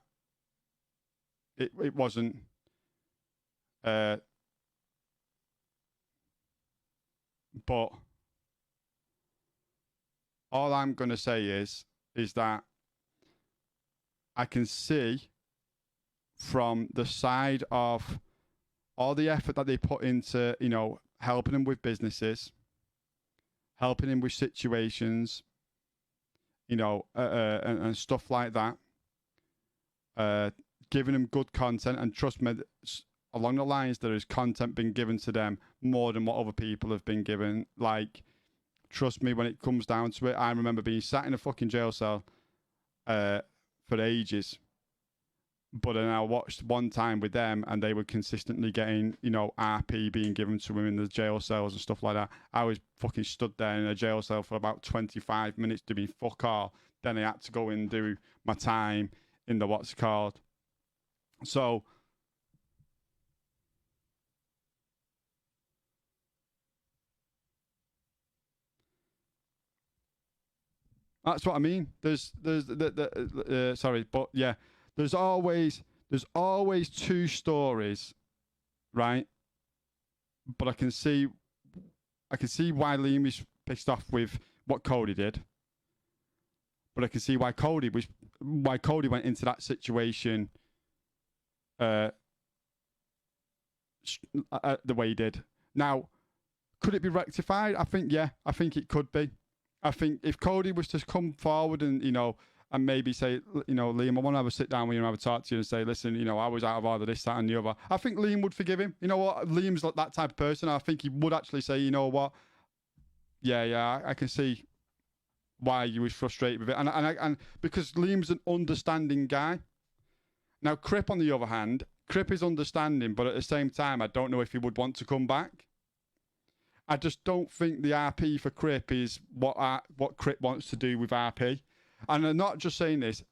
S1: it wasn't. But all I'm gonna say is that I can see from the side of all the effort that they put into, you know, helping him with businesses, helping him with situations, you know, and stuff like that, giving him good content. And trust me, along the lines, there is content being given to them more than what other people have been given. Like, trust me, when it comes down to it, I remember being sat in a fucking jail cell for ages. But then I watched one time with them and they were consistently getting, you know, RP being given to them in the jail cells and stuff like that. I was fucking stood there in a jail cell for about 25 minutes doing fuck all. Then I had to go and do my time in the what's it called. So that's what I mean. There's sorry, but yeah, there's always two stories, right? But I can see why Liam is pissed off with what Cody did. But I can see why Cody went into that situation the way he did. Now, could it be rectified? I think it could be. I think if Cody was to come forward and, you know, and maybe say, you know, Liam, I want to have a sit down with you and have a talk to you and say, listen, you know, I was out of order, this, that, and the other. I think Liam would forgive him. You know what? Liam's like that type of person. I think he would actually say, you know what? Yeah, I can see why you was frustrated with it. And because Liam's an understanding guy. Now, Crip, on the other hand, Crip is understanding, but at the same time, I don't know if he would want to come back. I just don't think the RP for Crip is what Crip wants to do with RP. And I'm not just saying this.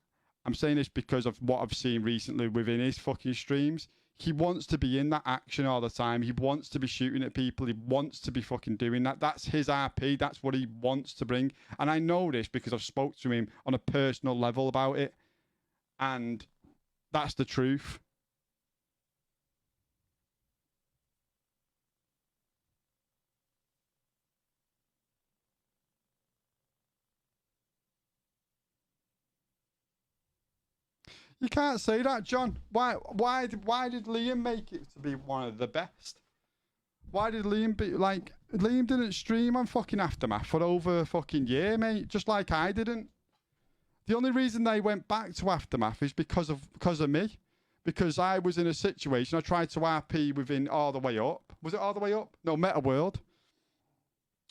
S1: I'm saying this because of what I've seen recently within his fucking streams. He wants to be in that action all the time. He wants to be shooting at people. He wants to be fucking doing that. That's his RP. That's what he wants to bring. And I know this because I've spoke to him on a personal level about it. And that's the truth. You can't say that, John. Why did Liam make it to be one of the best? Why did Liam be like Liam didn't stream on fucking Aftermath for over a fucking year, mate? Just like I didn't. The only reason they went back to Aftermath is because of me. Because I was in a situation, I tried to RP within All the Way Up. Was it All the Way Up? No, Meta World.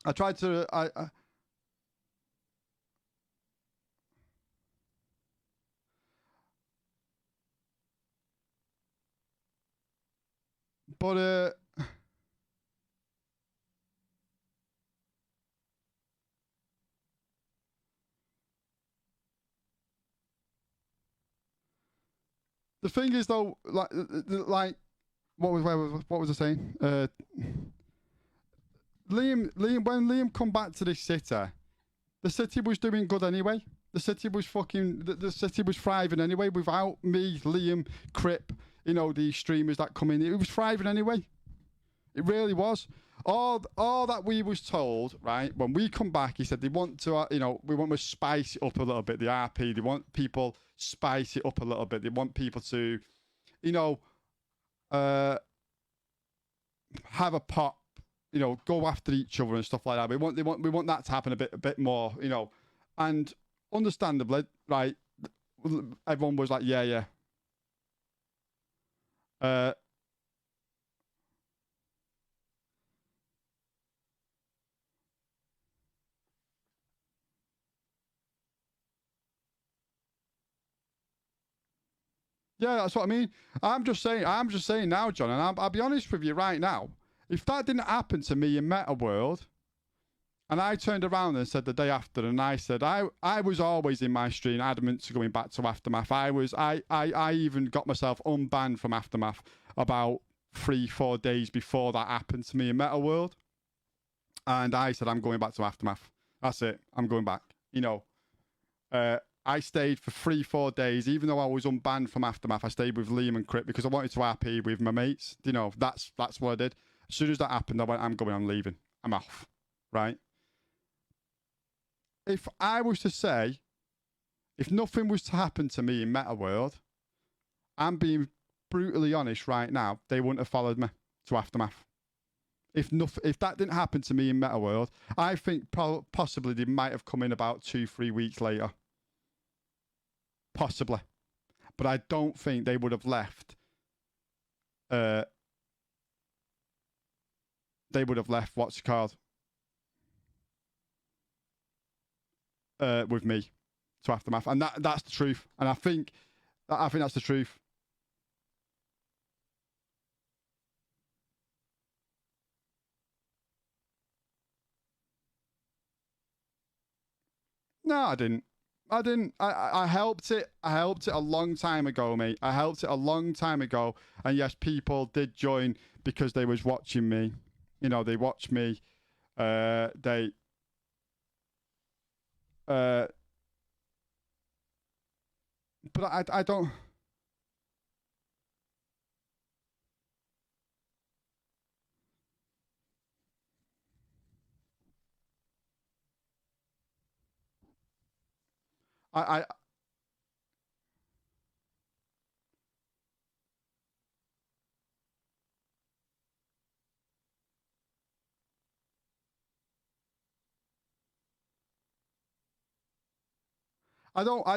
S1: I tried to. But the thing is though, like what was I saying? Liam, when Liam come back to this city, the city was doing good anyway. The city was the city was thriving anyway without me, Liam, Crip, you know, the streamers that come in. It was thriving anyway. It really was. All that we was told, right, when we come back, he said they want to, we want to spice it up a little bit, the RP. They want people spice it up a little bit. They want people to, have a pop, go after each other and stuff like that. We want that to happen a bit more, and understandably, right, everyone was like, yeah. Yeah, that's what I mean. I'm just saying now, John, and I'll be honest with you right now. If that didn't happen to me in Meta World, and I turned around and said the day after, and I said I was always in my stream adamant to going back to Aftermath. I even got myself unbanned from Aftermath about 3-4 days before that happened to me in Meta World, and I said I'm going back to Aftermath. That's it. I'm going back. I stayed for 3-4 days, even though I was unbanned from Aftermath. I stayed with Liam and Crip because I wanted to RP with my mates. That's what I did. As soon as that happened, I went, I'm leaving. I'm off. Right? If I was to say, if nothing was to happen to me in Meta World, I'm being brutally honest right now, they wouldn't have followed me to Aftermath. If that didn't happen to me in Meta World, I think possibly they might have come in about 2-3 weeks later. Possibly. But I don't think they would have left. They would have left, what's it called? With me to Aftermath. And that's the truth. And I think that's the truth. No, I didn't. I helped it. I helped it a long time ago, mate. I helped it a long time ago. And yes, people did join because they was watching me. They watched me. But I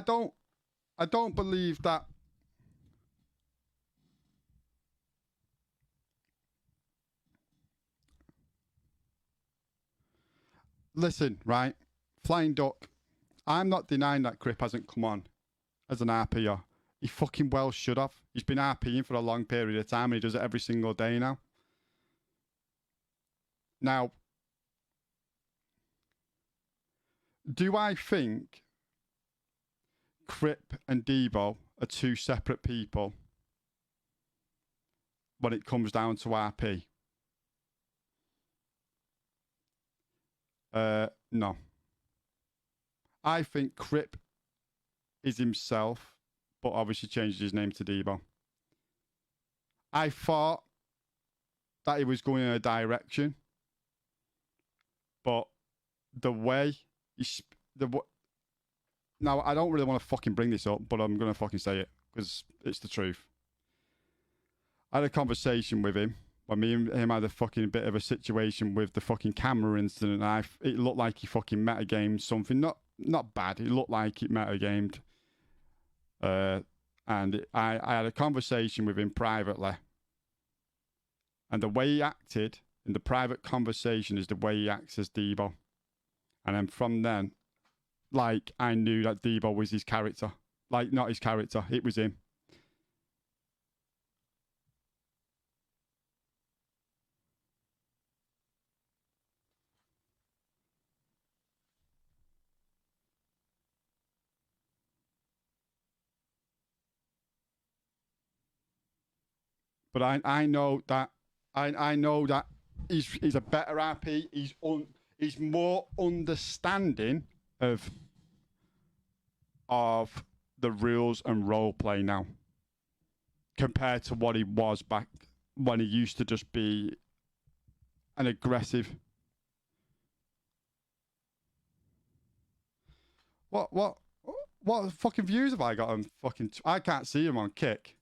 S1: don't. I don't believe that. Listen, right? Flying Duck. I'm not denying that Crip hasn't come on as an RPer. He fucking well should have. He's been RPing for a long period of time and he does it every single day now. Now, do I think Crip and Debo are two separate people when it comes down to RP? No. I think Crip is himself, but obviously changed his name to Debo. I thought that he was going in a direction, but the way now I don't really want to fucking bring this up, but I'm gonna fucking say it because it's the truth. I had a conversation with him when me and him had a fucking bit of a situation with the fucking camera incident. And it looked like he fucking metagamed something. Not not bad. It looked like it metagamed. And I had a conversation with him privately. And the way he acted in the private conversation is the way he acts as Debo. And then from then, like, I knew that Debo was his character. Like, not his character, it was him. But I know that I know that he's a better RP. He's more understanding of the rules and role play now compared to what he was back when he used to just be an aggressive. What fucking views have I got on fucking? I can't see him on Kick.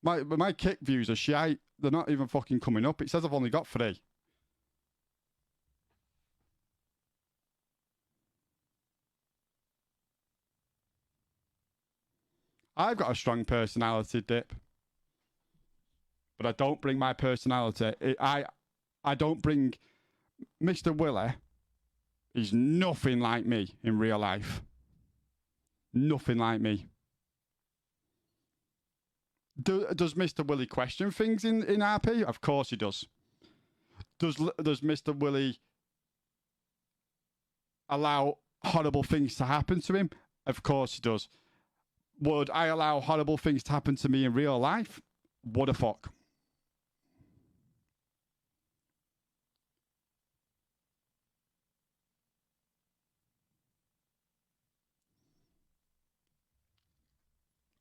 S1: My Kick views are shite. They're not even fucking coming up. It says I've only got 3. I've got a strong personality, Dip, but I don't bring my personality. I don't bring Mr. Willie. He's nothing like me in real life. Nothing like me. Does Mr. Willie question things in RP? Of course he does. Does Mr. Willie allow horrible things to happen to him? Of course he does. Would I allow horrible things to happen to me in real life? What the fuck?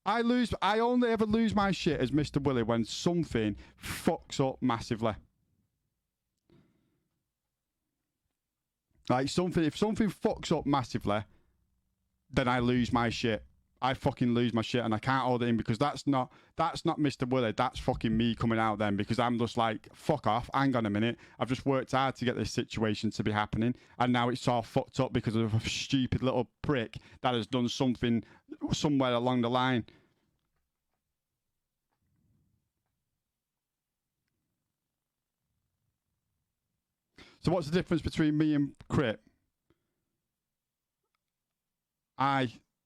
S1: I only ever lose my shit as Mr. Willie when something fucks up massively. Like if something fucks up massively, then I lose my shit. I fucking lose my shit and I can't hold it in because that's not Mr. Willie. That's fucking me coming out then because I'm just like, fuck off, hang on a minute. I've just worked hard to get this situation to be happening and now it's all fucked up because of a stupid little prick that has done something somewhere along the line. So what's the difference between me and Crip?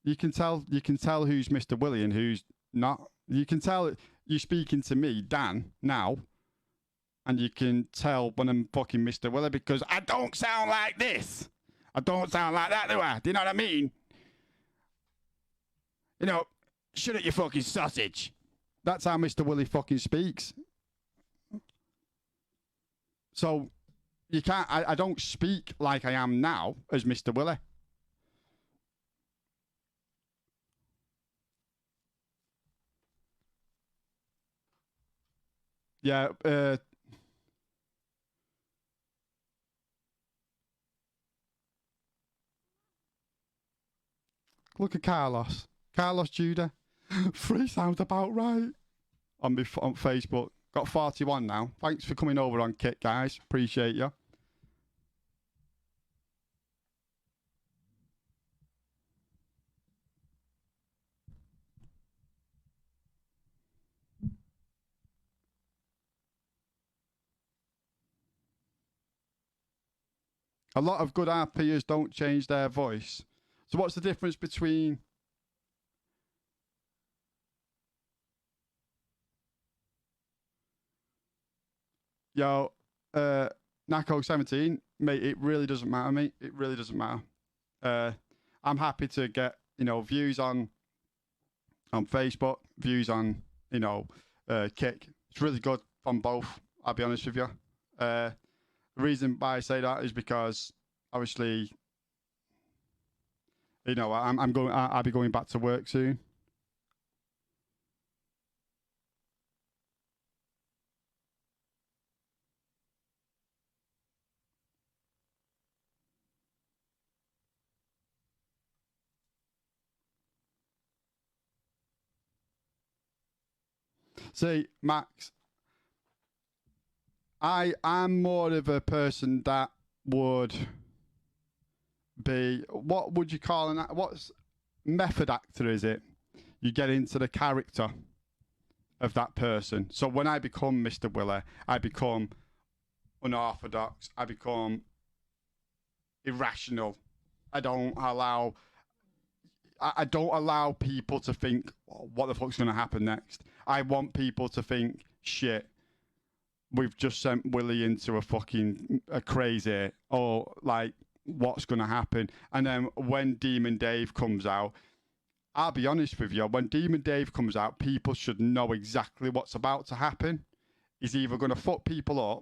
S1: You can tell who's Mr. Willie and who's not. You can tell you're speaking to me, Dan, now, and you can tell when I'm fucking Mr. Willie because I don't sound like this. I don't sound like that, do I? Do you know what I mean? You know, shut up, you fucking sausage. That's how Mr. Willie fucking speaks. So you can't. I don't speak like I am now as Mr. Willie. Yeah, look at Carlos. Carlos Judah. 3 sounds about right. On Facebook. Got 41 now. Thanks for coming over on Kit, guys. Appreciate you. A lot of good RPers don't change their voice. So what's the difference between... Yo, Nako17, mate, it really doesn't matter, mate. It really doesn't matter. I'm happy to get, views on Facebook, views on, Kick. It's really good from both, I'll be honest with you. The reason why I say that is because, obviously, I'll be going back to work soon. See, Max, I'm more of a person that would be, what would you call an, what's method actor is it? You get into the character of that person. So when I become Mr. Willie, I become unorthodox, I become irrational. I don't allow people to think, oh, what the fuck's going to happen next. I want people to think, shit, we've just sent Willie into a crazy, or like, what's going to happen? And then when Demon Dave comes out, I'll be honest with you, when Demon Dave comes out, people should know exactly what's about to happen. He's either going to fuck people up,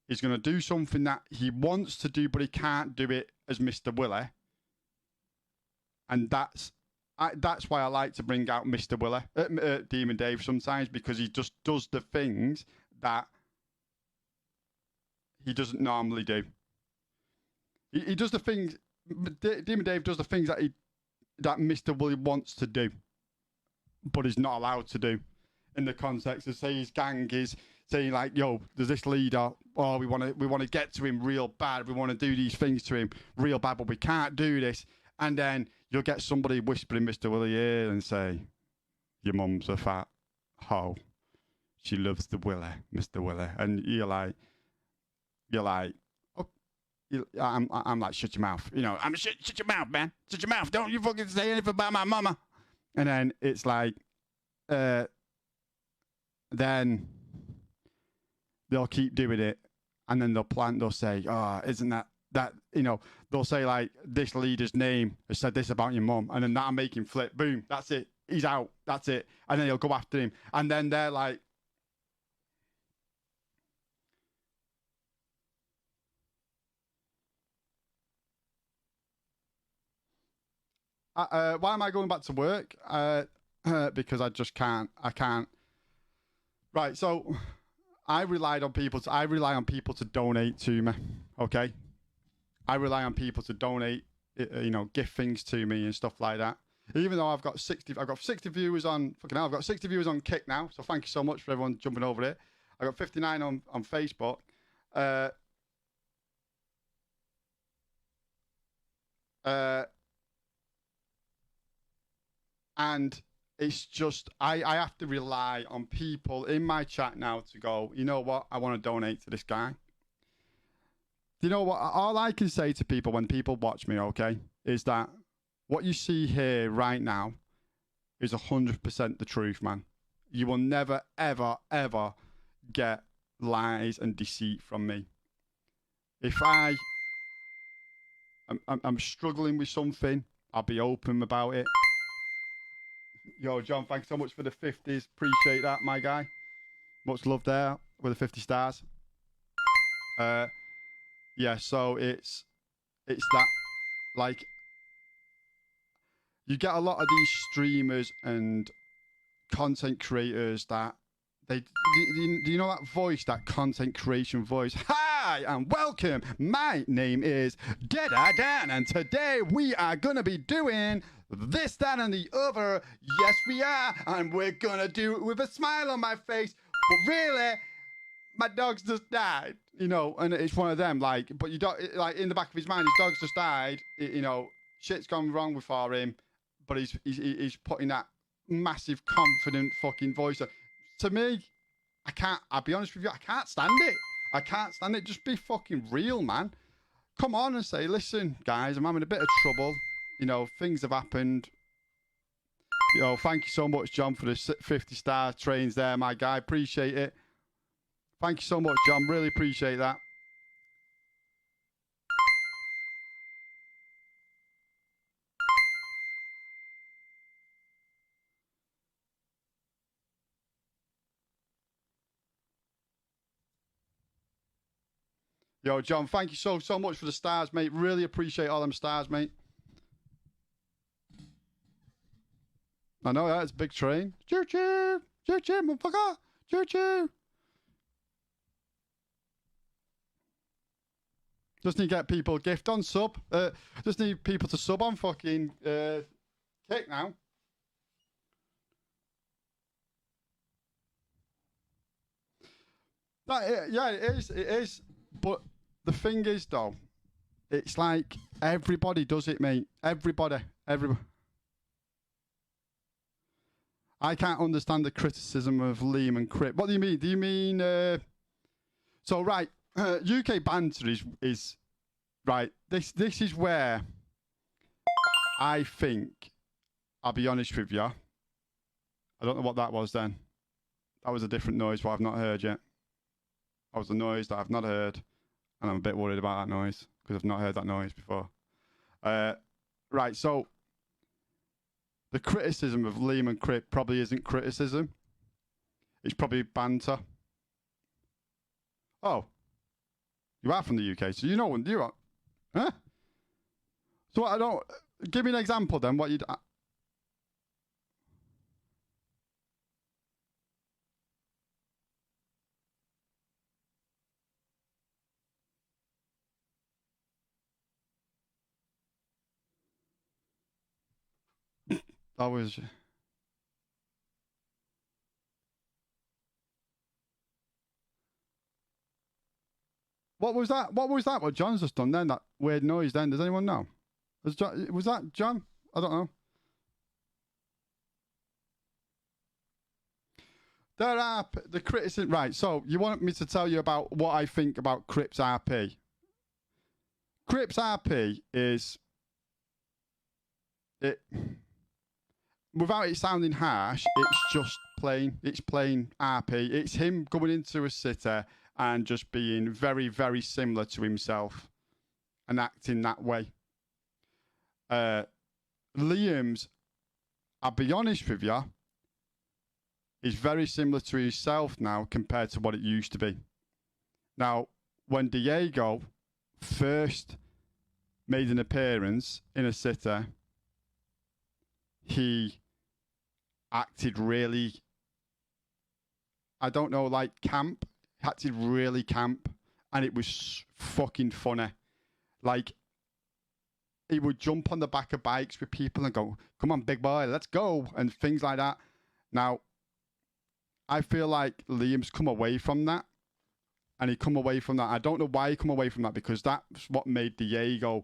S1: he's going to do something that he wants to do, but he can't do it as Mr. Willie. And that's why I like to bring out Mr. Willie, Demon Dave sometimes, because he just does the things that he doesn't normally do. He does the things, Demon Dave does the things that Mr. Willie wants to do, but is not allowed to do. In the context of, say, his gang is saying like, yo, there's this leader, oh, we want to get to him real bad, we want to do these things to him real bad, but we can't do this. And then you'll get somebody whispering Mr. Willie ear and say, your mum's a fat hoe, she loves the Willie, Mr. Willie. And you're like, oh, I'm like, shut your mouth, you know, shut your mouth, man, shut your mouth, don't you fucking say anything about my mama. And then it's like, then they'll keep doing it, and then they'll say, oh, isn't that, you know, they'll say like, this leader's name has said this about your mum, and then that'll make him flip, boom, that's it, he's out, that's it. And then he'll go after him, and then they're like, why am I going back to work? Because I can't. Right, so I rely on people to donate to me, okay? I rely on people to donate, you know, gift things to me and stuff like that. Even though I've got 60 viewers on, fucking hell, I've got 60 viewers on Kick now, so thank you so much for everyone jumping over it. I got 59 on Facebook. And it's just, I have to rely on people in my chat now to go, you know what, I want to donate to this guy. You know what, all I can say to people when people watch me, okay, is that what you see here right now is 100% the truth, man. You will never, ever, ever get lies and deceit from me. If I'm struggling with something, I'll be open about it. Yo, John, thanks so much for the 50s. Appreciate that, my guy. Much love there with the 50 stars. Yeah, so it's that, like, you get a lot of these streamers and content creators that do you know that voice, that content creation voice? Hi and welcome. My name is Deadeye Dan, and today we are gonna be doing this, that, and the other. Yes, we are, and we're gonna do it with a smile on my face. But really, my dog's just died, you know, and it's one of them. Like, but you don't, like, in the back of his mind, his dog's just died. You know, shit's gone wrong before him, but he's putting that massive, confident fucking voice. To me, I'll be honest with you, I can't stand it. I can't stand it. Just be fucking real, man. Come on and say, listen, guys, I'm having a bit of trouble. You know, things have happened. You know, thank you so much, John, for the 50-star trains there, my guy. Appreciate it. Thank you so much, John. Really appreciate that. Yo, John, thank you so much for the stars, mate. Really appreciate all them stars, mate. I know that, it's a big train. Choo choo! Choo choo, motherfucker! Choo choo! Just need to get people gift on sub. Just need people to sub on fucking Kick now. Yeah, it is. It is. But the thing is, though, It's like everybody does it, mate. Everybody. I can't understand the criticism of Liam and Crip. What do you mean? Do you mean... So, right, UK banter is... Right, this is where I think, I'll be honest with you, I don't know what that was then. That was a different noise, but I've not heard yet. That was a noise that I've not heard, and I'm a bit worried about that noise, because I've not heard that noise before. Right, so... The criticism of Liam and Crip probably isn't criticism. It's probably banter. Oh. You are from the UK, so you know when you are. Huh? So I don't... Give me an example then, what you'd... That was... What was that? What was that? What John's just done then? That weird noise then? Does anyone know? Was that John? I don't know. There are the criticism. Right, so you want me to tell you about what I think about Crip's RP? Crip's RP is... It... Without it sounding harsh, it's just plain. It's plain RP. It's him going into a sitter and just being very, very similar to himself and acting that way. Liam's, I'll be honest with you, is very similar to himself now compared to what it used to be. Now, when Diego first made an appearance in a sitter, he acted really, I don't know, like camp. Acted really camp, and it was fucking funny. Like, he would jump on the back of bikes with people and go, "Come on, big boy, let's go," and things like that. Now, I feel like Liam's come away from that, and he come away from that. I don't know why he come away from that, because that's what made Diego,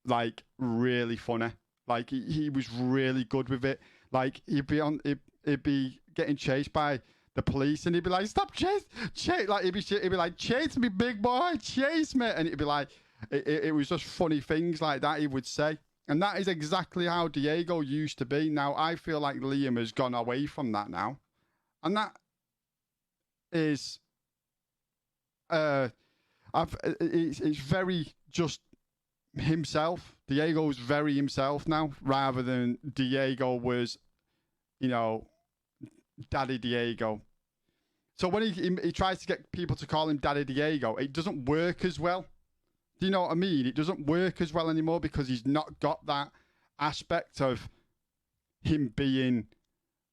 S1: like, really funny. Like, he was really good with it. Like, he'd be getting chased by the police, and he'd be like, "Stop chase!" Like, he'd be like, "Chase me, big boy, chase me!" And it'd be like, it was just funny things like that he would say, and that is exactly how Diego used to be. Now I feel like Liam has gone away from that now, and that is, it's very just himself. Diego's very himself now, rather than Diego was, you know, Daddy Diego. So when he tries to get people to call him Daddy Diego, it doesn't work as well. Do you know what I mean? It doesn't work as well anymore, because he's not got that aspect of him being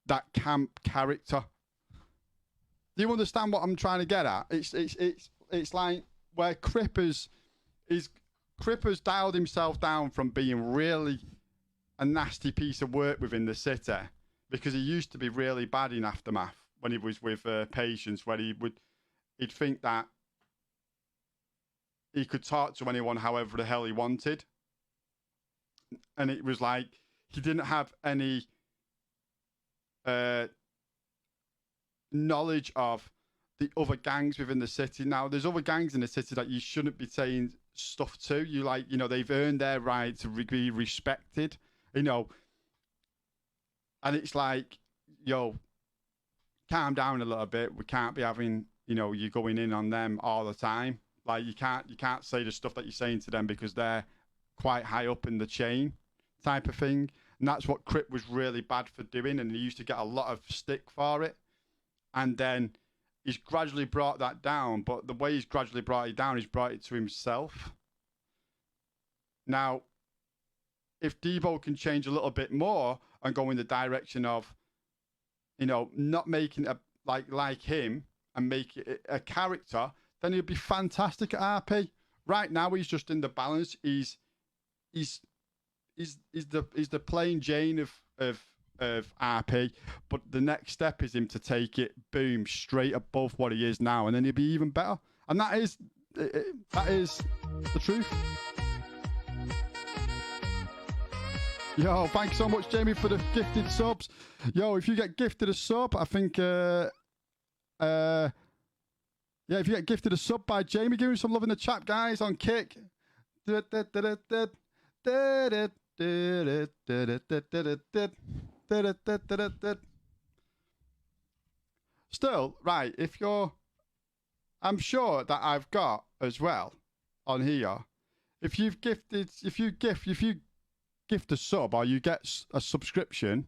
S1: that camp character. Do you understand what I'm trying to get at? It's like where Crip has dialed himself down from being really a nasty piece of work within the city, because he used to be really bad in Aftermath when he was with Patience, where he'd think that he could talk to anyone however the hell he wanted. And it was like he didn't have any knowledge of the other gangs within the city. Now, there's other gangs in the city that you shouldn't be saying stuff to. They've earned their right to be respected, and it's like, yo, calm down a little bit. We can't be having, you going in on them all the time. Like, you can't say the stuff that you're saying to them, because they're quite high up in the chain type of thing. And that's what Crip was really bad for doing, and he used to get a lot of stick for it. And then he's gradually brought that down, but the way he's gradually brought it down, he's brought it to himself. Now, if Debo can change a little bit more and go in the direction of, not making a like him and make it a character, then he'd be fantastic at RP. Right now, he's just in the balance. He's the plain Jane of RP, but the next step is him to take it, boom, straight above what he is now, and then he'll be even better. And that is the truth. Yo, thanks so much, Jamie, for the gifted subs. Yo, if you get gifted a sub, I think, yeah, if you get gifted a sub by Jamie, give him some love in the chat, guys, on Kick. Still, right, if you're, I'm sure that I've got as well on here. If you gift a sub or you get a subscription,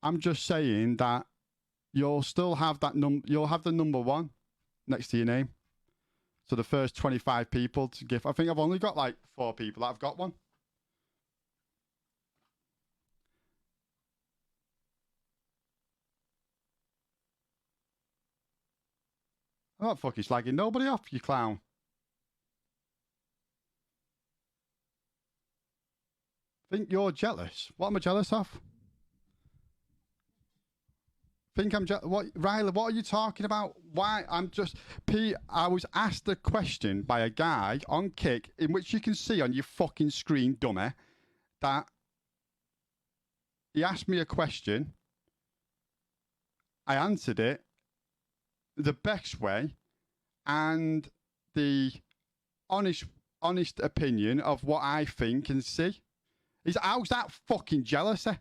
S1: I'm just saying that you'll still have that you'll have the number one next to your name. So the first 25 people to gift. I think I've only got like 4 people that have got one. I'm not fucking slagging nobody off, you clown. Think you're jealous? What am I jealous of? Think I'm what, Riley? What are you talking about? Why? I'm just Pete. I was asked a question by a guy on Kick, in which you can see on your fucking screen, dummy, that he asked me a question. I answered it the best way and the honest opinion of what I think and see. How's that fucking jealousy?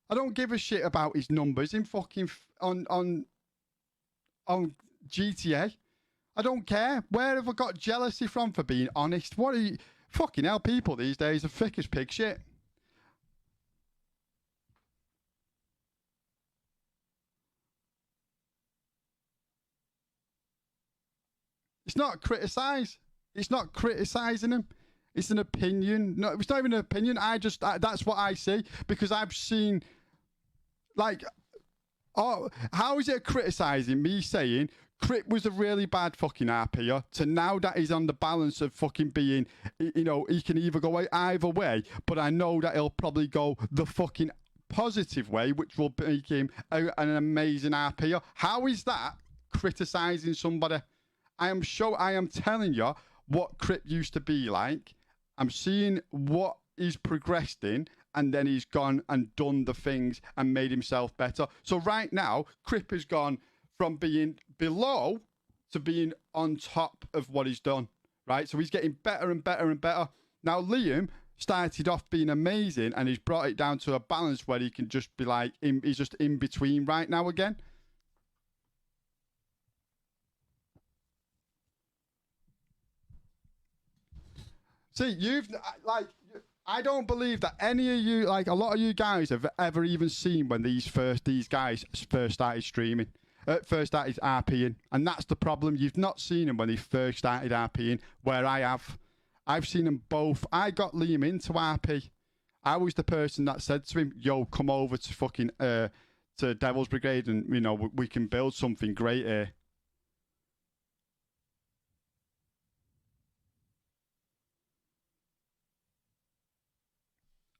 S1: I don't give a shit about his numbers in fucking on GTA. I don't care. Where have I got jealousy from, for being honest? What are you fucking hell? People these days are thick as pig shit. It's not criticize. It's not criticizing him. It's an opinion. No, it's not even an opinion. That's what I see, because I've seen, like, oh, how is it criticizing me saying Crip was a really bad fucking RPer to now that he's on the balance of fucking being, you know, he can either go either way, but I know that he'll probably go the fucking positive way, which will make him an amazing RPer. How is that criticizing somebody? I am telling you what Crip used to be like. I'm seeing what he's progressed in, and then he's gone and done the things and made himself better. So right now, Crip has gone from being below to being on top of what he's done, right? So he's getting better and better and better. Now, Liam started off being amazing, and he's brought it down to a balance where he can just be like, he's just in between right now again. See, I don't believe that any of you, like a lot of you guys, have ever even seen when these guys first started streaming, first started RPing, and that's the problem. You've not seen them when they first started RPing, where I have. I've seen them both. I got Liam into RP. I was the person that said to him, "Yo, come over to fucking to Devil's Brigade, and you know we can build something great here."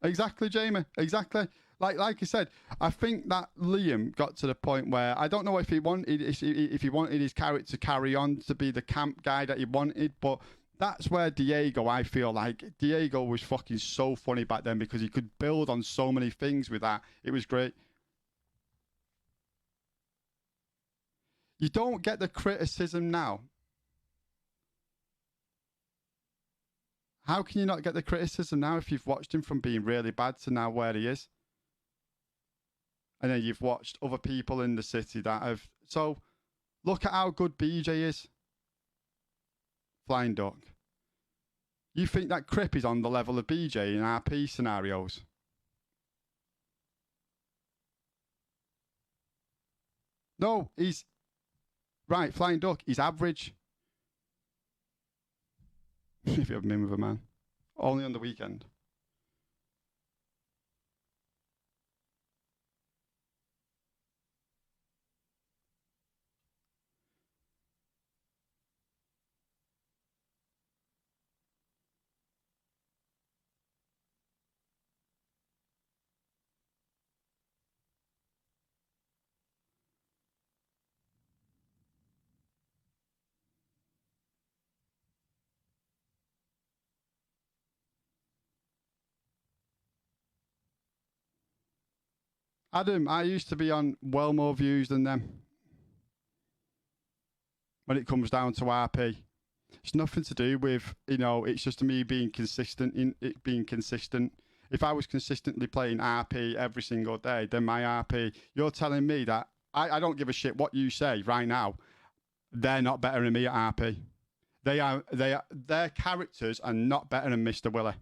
S1: Exactly, Jamie. Exactly. Like I said, I think that Liam got to the point where I don't know if he wanted his character to carry on to be the camp guy that he wanted, but that's where Diego, I feel like Diego was fucking so funny back then because he could build on so many things with that. It was great. You don't get the criticism now. How can you not get the criticism now if you've watched him from being really bad to now where he is? And then you've watched other people in the city that have. So look at how good BJ is. Flying Duck. You think that Crip is on the level of BJ in RP scenarios? No, he's right. Flying Duck. He's average. If you have him with a man, only on the weekend. Adam, I used to be on well more views than them when it comes down to RP. It's nothing to do with, it's just me being consistent in it being consistent. If I was consistently playing RP every single day, then my RP, you're telling me that I don't give a shit what you say right now. They're not better than me at RP. Their characters are not better than Mr. Willie.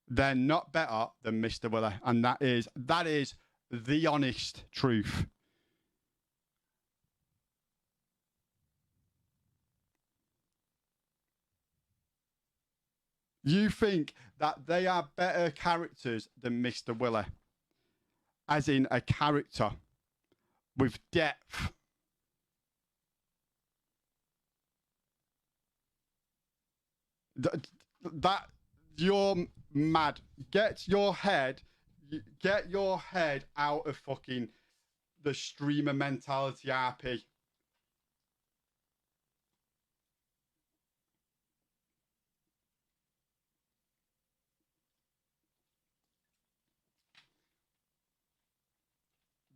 S1: They're not better than Mr. Willie, and that is the honest truth. You think that they are better characters than Mr. Willie, as in a character with depth. That you're mad. Get your head out of fucking the streamer mentality, RP.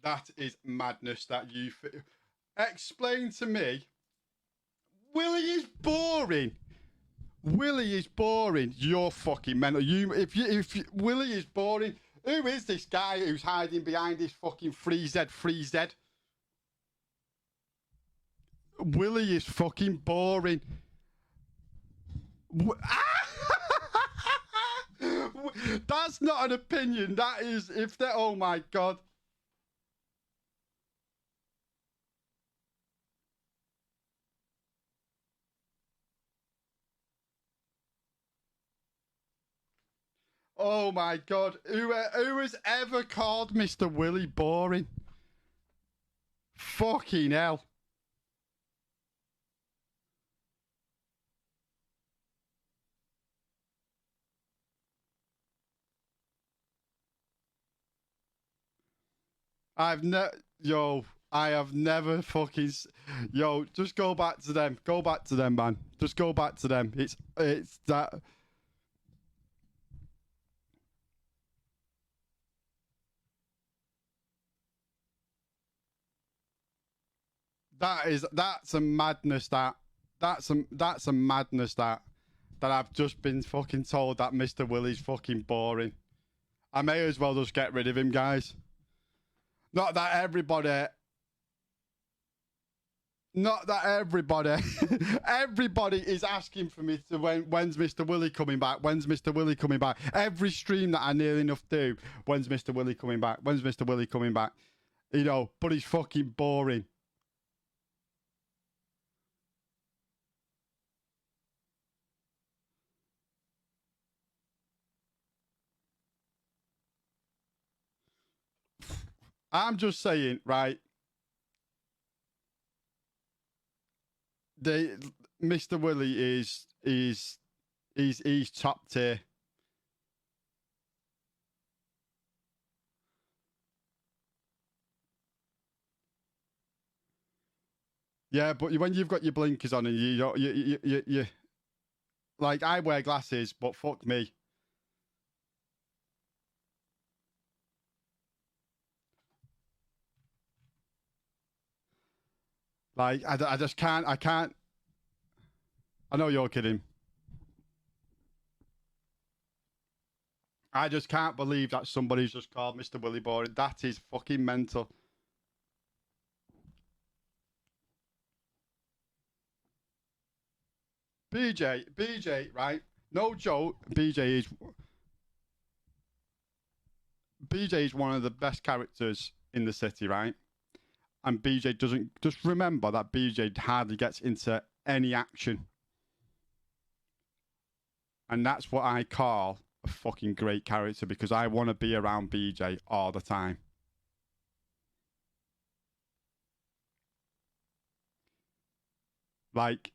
S1: That is madness. That you explain to me. Willie is boring. Willie is boring. You're fucking mental. If Willie is boring, who is this guy who's hiding behind this fucking FreeZ? Willie is fucking boring. That's not an opinion. That is if they. Oh my god. Oh my god. Who has ever called Mr. Willie boring? Fucking hell. I have never fucking. Yo, just go back to them. Go back to them, man. Just go back to them. It's that. That's a madness that's a madness that I've just been fucking told that Mr. Willie's fucking boring. I may as well just get rid of him, guys. Not that everybody everybody is asking for me to when's Mr. Willie coming back? When's Mr. Willie coming back? Every stream that I nearly enough do, when's Mr. Willie coming back? When's Mr. Willie coming back? But he's fucking boring. I'm just saying, right? Mr. Willie he's top tier. Yeah, but when you've got your blinkers on and you like I wear glasses, but fuck me. Like I just can't. I can't. I know you're kidding. I just can't believe that somebody's just called Mr. Willie boring. That is fucking mental. BJ, right? No joke. BJ is one of the best characters in the city, right? And BJ doesn't just remember that BJ hardly gets into any action. And that's what I call a fucking great character because I want to be around BJ all the time. Like,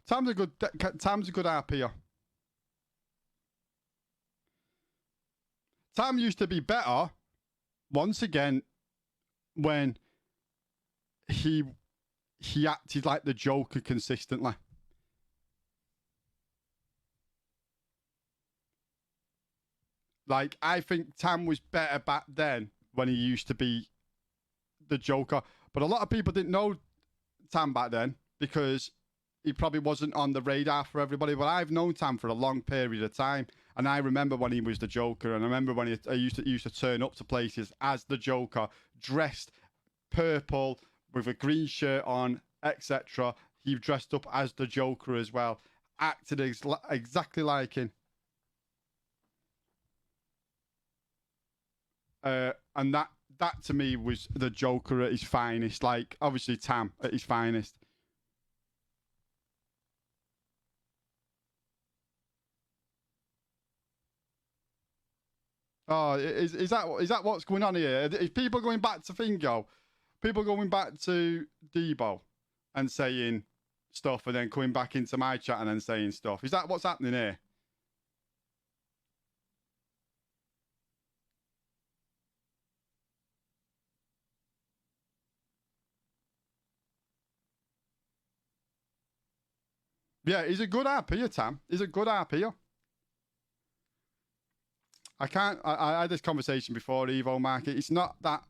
S1: Tam's a good RPer. Tam used to be better once again when he acted like the Joker consistently. Like, I think Tam was better back then when he used to be the Joker. But a lot of people didn't know Tam back then because he probably wasn't on the radar for everybody. But I've known Tam for a long period of time. And I remember when he was the Joker. And I remember when he used to turn up to places as the Joker, dressed purple with a green shirt on, etc. He dressed up as the Joker as well. Acted exactly like him. And that to me was the Joker at his finest. Like, obviously Tam at his finest. Oh, is that what's going on here? Is people going back to Fingo? People going back to Debo and saying stuff and then coming back into my chat and then saying stuff? Is that what's happening here? Yeah, he's a good RPer, Tam. He's a good RPer. I can't. I had this conversation before, Evo Market. It's not that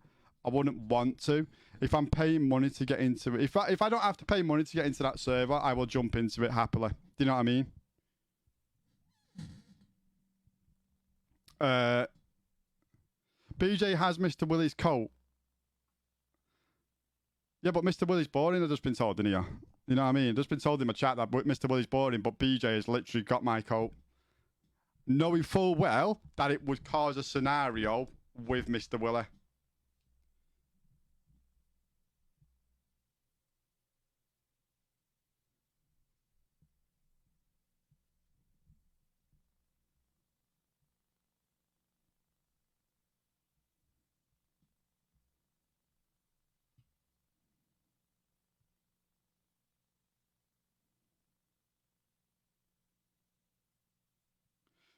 S1: I wouldn't want to. If I'm paying money to get into it, if I don't have to pay money to get into that server, I will jump into it happily. Do you know what I mean? BJ has Mr. Willie's coat. Yeah, but Mr. Willie's boring. I've just been told, didn't you? You know what I mean? I've just been told in my chat that Mr. Willie's boring, but BJ has literally got my coat, knowing full well that it would cause a scenario with Mr. Willie.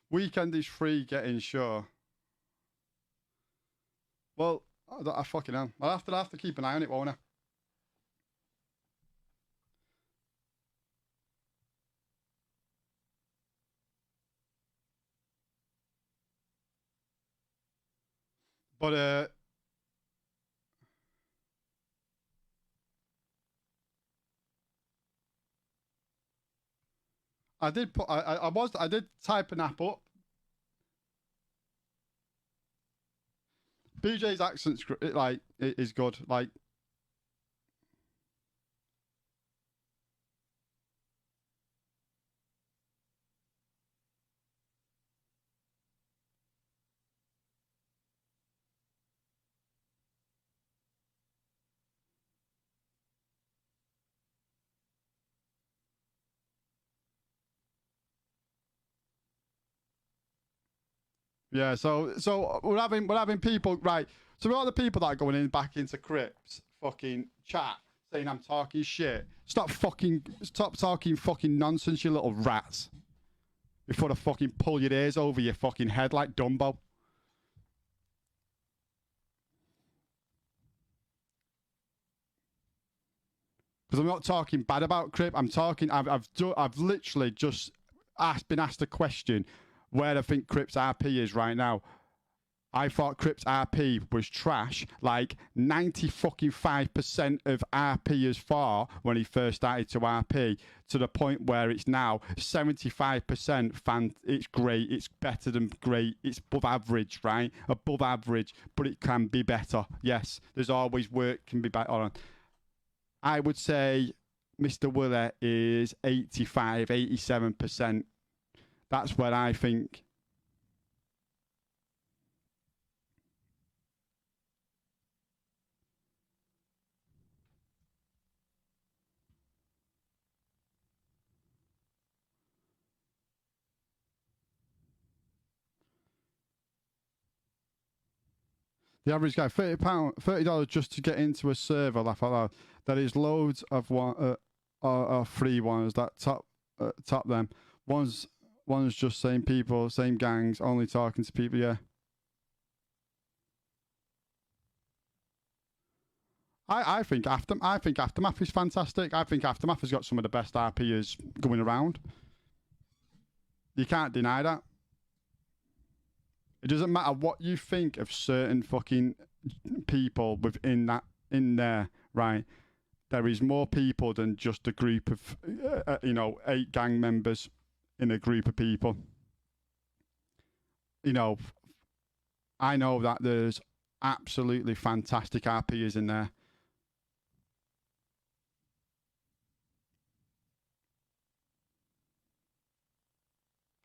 S1: Weekend is free, getting sure. Well, I fucking am. I'll have to keep an eye on it, won't I? But I did put I did type an app up. BJ's accent's like is good. Like, yeah. So we're having people, right. So all the people that are going in back into Crips fucking chat saying I'm talking shit. Stop talking fucking nonsense, you little rats. Before I fucking pull your ears over your fucking head like Dumbo. Because I'm not talking bad about Crip. I'm talking. I've literally just been asked a question where I think Crip's RP is right now. I thought Crip's RP was trash. Like 90% of RP is far when he first started to RP, to the point where it's now 75% fan. It's great. It's better than great. It's above average, right? Above average, but it can be better. Yes, there's always work can be better. I would say Mr. Willer is 85, 87%. That's where I think. The average guy, $30 just to get into a server. Laugh out loud. There is loads of free ones that top them. One's just same people, same gangs, only talking to people. Yeah. I think Aftermath is fantastic. I think Aftermath has got some of the best RPers going around. You can't deny that. It doesn't matter what you think of certain fucking people within that in there, right? There is more people than just a group of, 8 gang members in a group of people. You know, I know that there's absolutely fantastic RPers in there.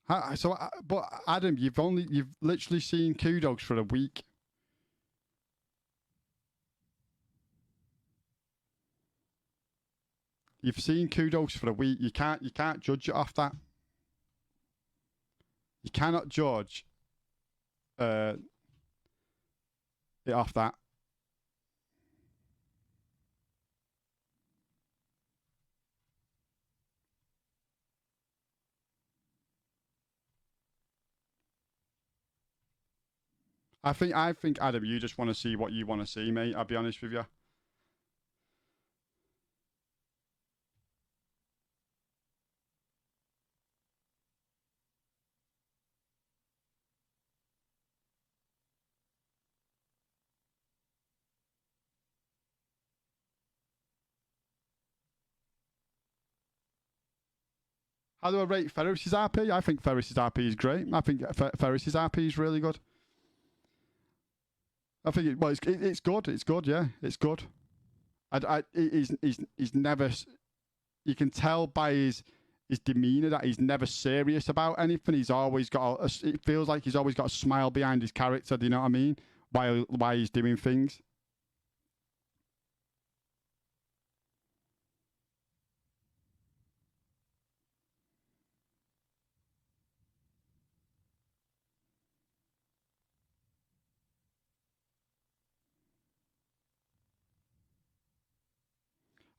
S1: But Adam, you've literally seen Kudos for a week. You've seen Kudos for a week. You can't judge it off that. You cannot judge it off that. I think Adam, you just want to see what you want to see, mate. I'll be honest with you. How do I rate Ferris's RP? I think Ferris's RP is great. I think Ferris's RP is really good. I think it's good. It's good. Yeah, it's good. He's never. You can tell by his demeanor that he's never serious about anything. He's always got. It feels like he's always got a smile behind his character. Do you know what I mean? While he's doing things.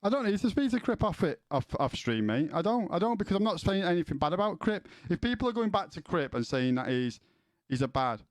S1: I don't need to speak to Crip off stream, mate. I don't because I'm not saying anything bad about Crip. If people are going back to Crip and saying that he's a bad.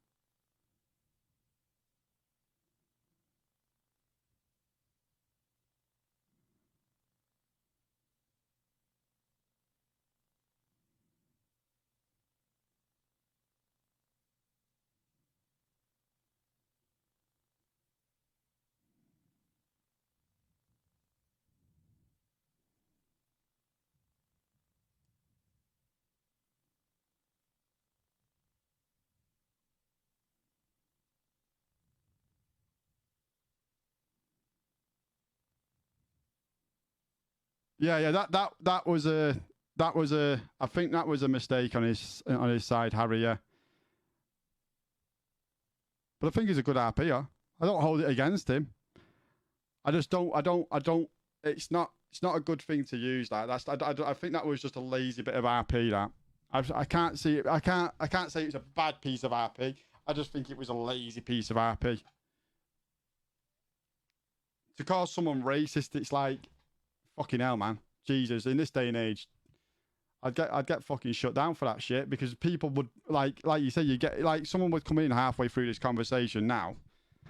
S1: Yeah, that was a I think that was a mistake on his side, Harry. Yeah, but I think he's a good RPer. I don't hold it against him. I just don't. It's not a good thing to use. I think that was just a lazy bit of RP. That I can't see it. I can't say it's a bad piece of RP. I just think it was a lazy piece of RP. To call someone racist, it's like fucking hell, man. Jesus, in this day and age, I'd get fucking shut down for that shit because people would like you said, you get like someone would come in halfway through this conversation now.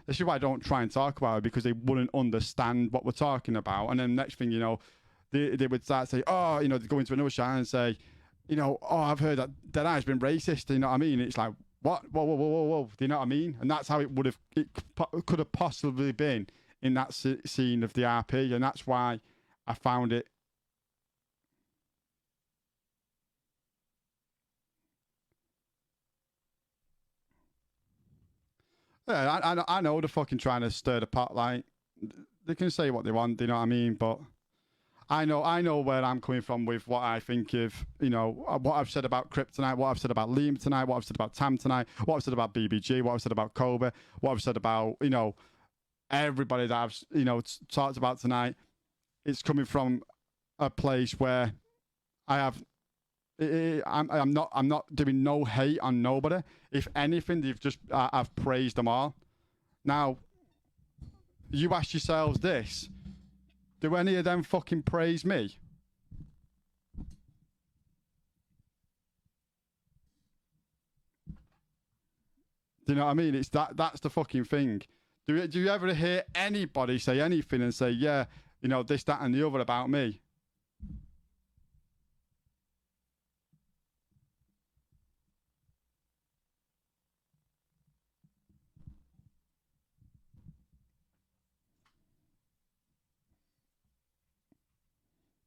S1: This is why I don't try and talk about it because they wouldn't understand what we're talking about. And then next thing you know, they would start say, oh, they go into another chat and say, oh, I've heard that Deadeye's been racist. You know what I mean? It's like, what? Whoa. Do you know what I mean? And that's how it could have possibly been in that scene of the RP. And that's why I found it. Yeah, I know they're fucking trying to stir the pot. Like, they can say what they want, do you know what I mean? But I know where I'm coming from with what I think of, what I've said about Crip tonight, what I've said about Liam tonight, what I've said about Tam tonight, what I've said about BBG, what I've said about Kobe, what I've said about, everybody that I've, talked about tonight. It's coming from a place where I have I'm not doing no hate on nobody. If anything, they've just I've praised them all. Now, you ask yourselves this: do any of them fucking praise me? Do you know what I mean? It's that's the fucking thing. Do you ever hear anybody say anything and say, yeah, you know, this, that, and the other about me?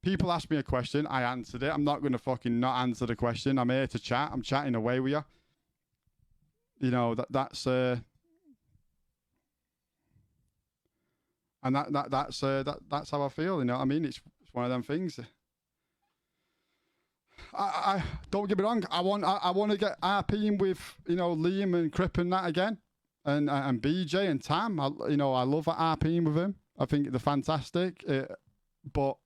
S1: People ask me a question, I answered it. I'm not going to fucking not answer the question. I'm here to chat. I'm chatting away with you. You know, that's and that's how I feel. You know what I mean? It's one of them things. I don't get me wrong. I want to get RPing with, you know, Liam and Crip and that again, and BJ and Tam. I love RPing with him. I think they're fantastic. But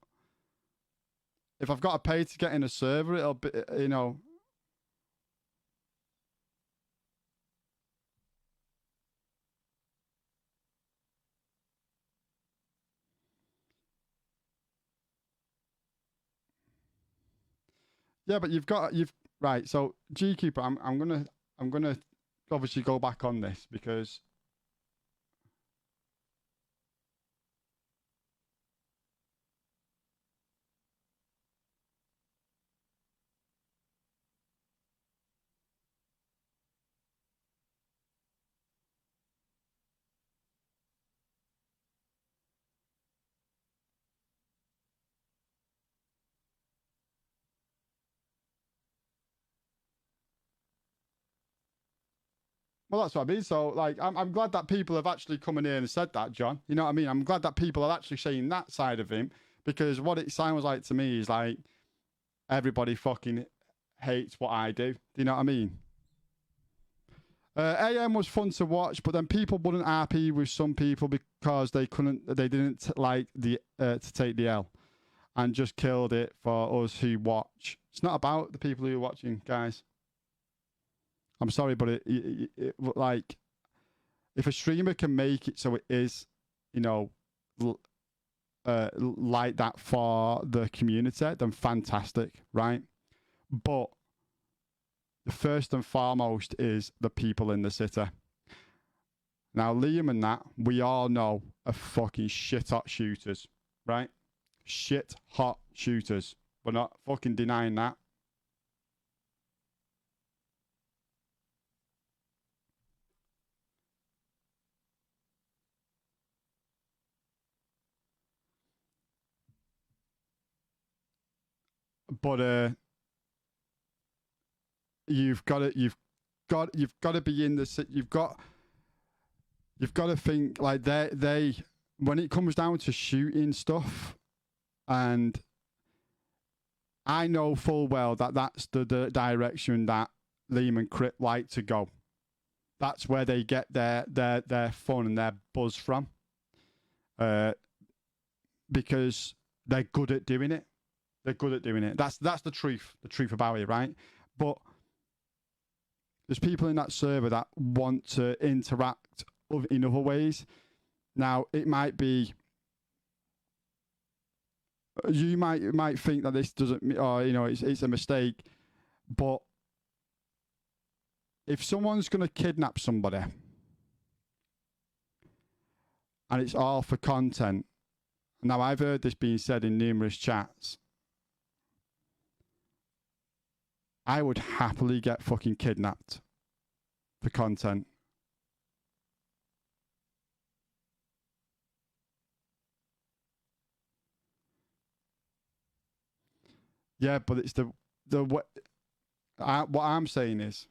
S1: if I've got to pay to get in a server, it'll be, you know. Yeah, but you've right. So GKeeper, I'm gonna obviously go back on this because well, that's what I mean. So, like, I'm glad that people have actually come in here and said that, John. You know what I mean? I'm glad that people are actually saying that side of him because what it sounds like to me is like everybody fucking hates what I do. Do you know what I mean? AM was fun to watch, but then people wouldn't RP with some people because they didn't like the to take the L, and just killed it for us who watch. It's not about the people who are watching, guys. I'm sorry, but like, if a streamer can make it so it is, you know, like that for the community, then fantastic, right? But the first and foremost is the people in the city. Now, Liam and that, we all know are fucking shit hot shooters, right? Shit hot shooters. We're not fucking denying that. But you've got to be in the you've got to think like they when it comes down to shooting stuff, and I know full well that that's the direction that Liam and Crip like to go. That's where they get their fun and their buzz from, because they're good at doing it. They're good at doing it. That's the truth. The truth about it, right? But there's people in that server that want to interact in other ways. Now, it might be, you might think that this doesn't, or you know, it's a mistake, but if someone's going to kidnap somebody and it's all for content, now I've heard this being said in numerous chats, I would happily get fucking kidnapped for content. Yeah, but it's the what I'm saying is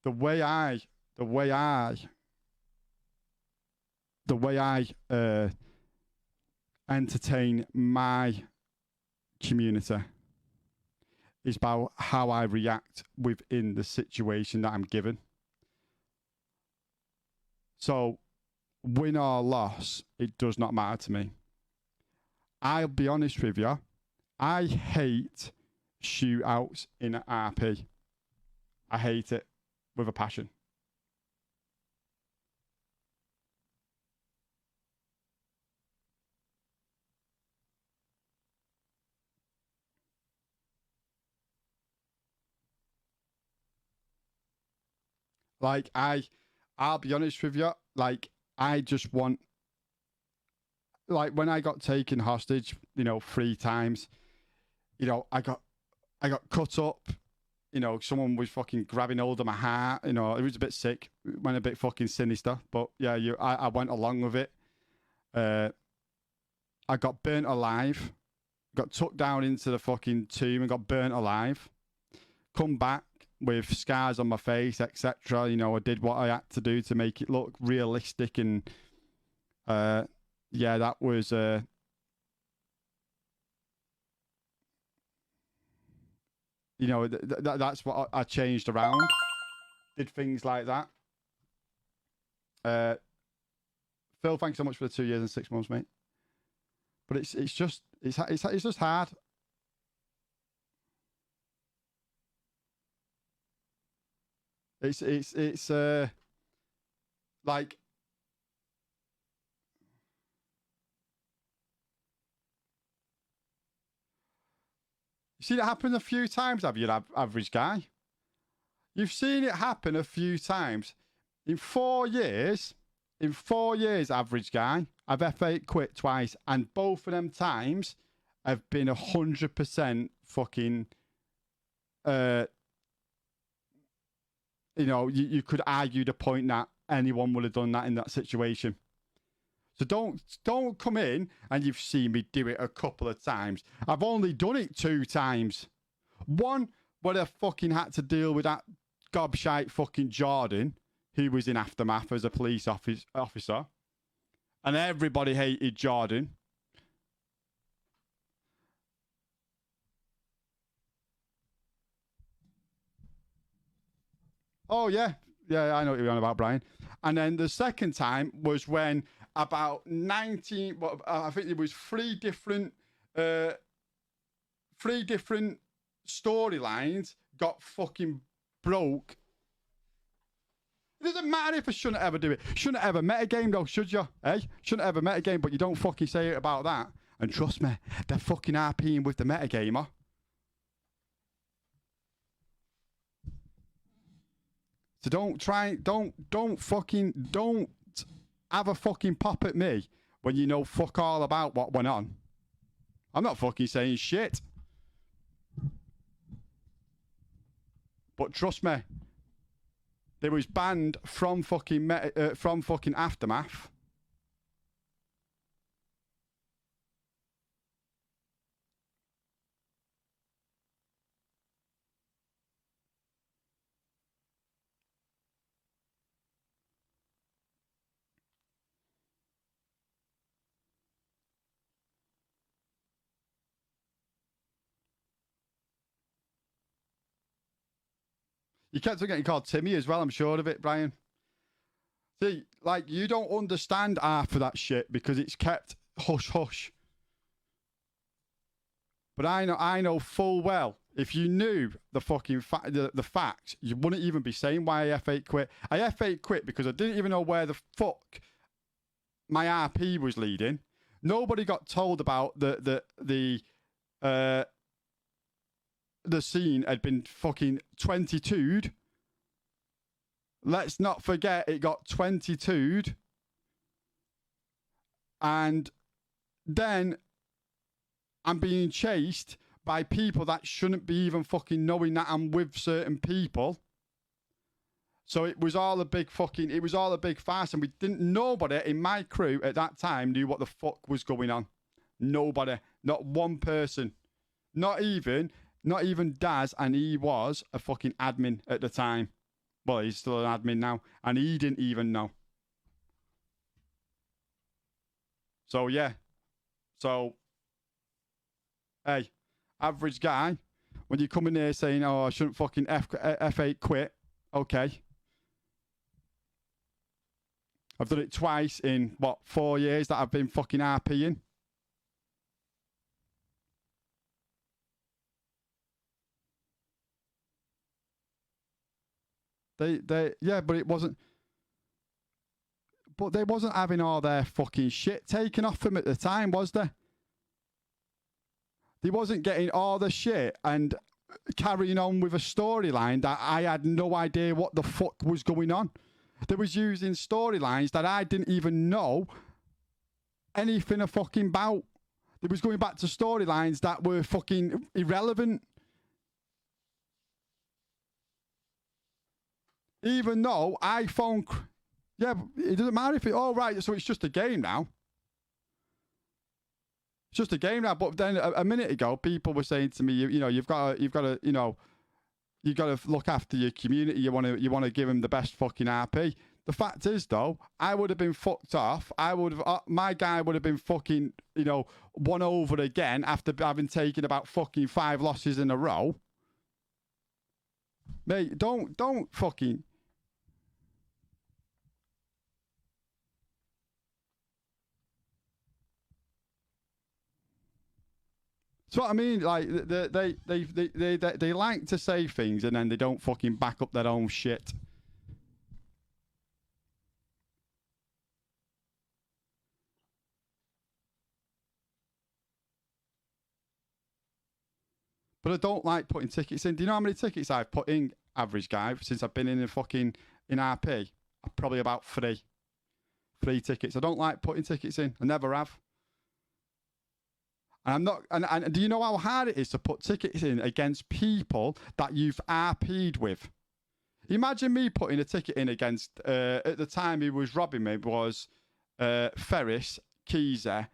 S1: the way I entertain my community is about how I react within the situation that I'm given. So, win or loss, it does not matter to me. I'll be honest with you, I hate shootouts in an RP. I hate it with a passion. Like I'll be honest with you. Like I just want, like, when I got taken hostage, 3 times, I got cut up. Someone was fucking grabbing hold of my heart. It was a bit sick, went a bit fucking sinister. But yeah, I went along with it. I got burnt alive, got tucked down into the fucking tomb and got burnt alive. Come back with scars on my face, etc. I did what I had to do to make it look realistic, and yeah, that was that's what I changed around. Did things like that. Phil, thanks so much for the 2 years and 6 months, mate. But it's just hard. It's like, you seen it happen a few times, have you, average guy? You've seen it happen a few times. In 4 years, average guy, I've F8 quit twice, and both of them times have been 100% fucking, you could argue the point that anyone would have done that in that situation. So don't come in and you've seen me do it a couple of times. I've only done it 2 times. One, where I fucking had to deal with that gobshite fucking Jordan, who was in Aftermath as a police officer. And everybody hated Jordan. Oh, yeah. Yeah, I know what you're on about, Brian. And then the second time was when about 19, I think it was 3 different storylines got fucking broke. It doesn't matter if I shouldn't ever do it. Shouldn't ever metagame though, should you? Eh? Shouldn't ever metagame, but you don't fucking say it about that. And trust me, they're fucking RPing with the metagamer. So don't have a fucking pop at me when you know fuck all about what went on. I'm not fucking saying shit. But trust me, they was banned from fucking Aftermath. You kept on getting called Timmy as well, I'm sure of it, Brian. See, like, you don't understand half of that shit because it's kept hush-hush. But I know full well, if you knew the fucking the facts, you wouldn't even be saying why I F8 quit. I F8 quit because I didn't even know where the fuck my RP was leading. Nobody got told about the scene had been fucking 22'd. Let's not forget it got 22'd. And then I'm being chased by people that shouldn't be even fucking knowing that I'm with certain people. So it was all a big farce, and nobody in my crew at that time knew what the fuck was going on. Nobody, not one person, not even Daz, and he was a fucking admin at the time. Well, he's still an admin now, and he didn't even know. So yeah, hey, average guy, when you come in here saying, "Oh, I shouldn't fucking F8 quit," okay. I've done it twice in 4 years that I've been fucking RPing. Yeah, but it wasn't. But they wasn't having all their fucking shit taken off them at the time, was there? They wasn't getting all the shit and carrying on with a storyline that I had no idea what the fuck was going on. They was using storylines that I didn't even know anything fucking about. They was going back to storylines that were fucking irrelevant. Even though iPhone... Yeah, it doesn't matter if it... Oh, right, so it's just a game now. It's just a game now. But then a minute ago, people were saying to me, you've got to, you got to look after your community. You want to give them the best fucking RP. The fact is, though, I would have been fucked off. My guy would have been fucking, won over again after having taken about fucking 5 losses in a row. Mate, don't fucking... So what I mean, like they like to say things and then they don't fucking back up their own shit. But I don't like putting tickets in. Do you know how many tickets I've put in, average guy, since I've been in RP? Probably about 3 tickets. I don't like putting tickets in. I never have. And I'm not. And do you know how hard it is to put tickets in against people that you've RP'd with? Imagine me putting a ticket in against. At the time, he was robbing me was Ferris, Keezer,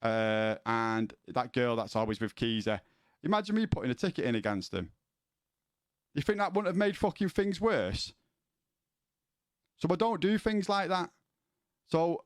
S1: and that girl that's always with Keezer. Imagine me putting a ticket in against them. You think that wouldn't have made fucking things worse? So I don't do things like that. So.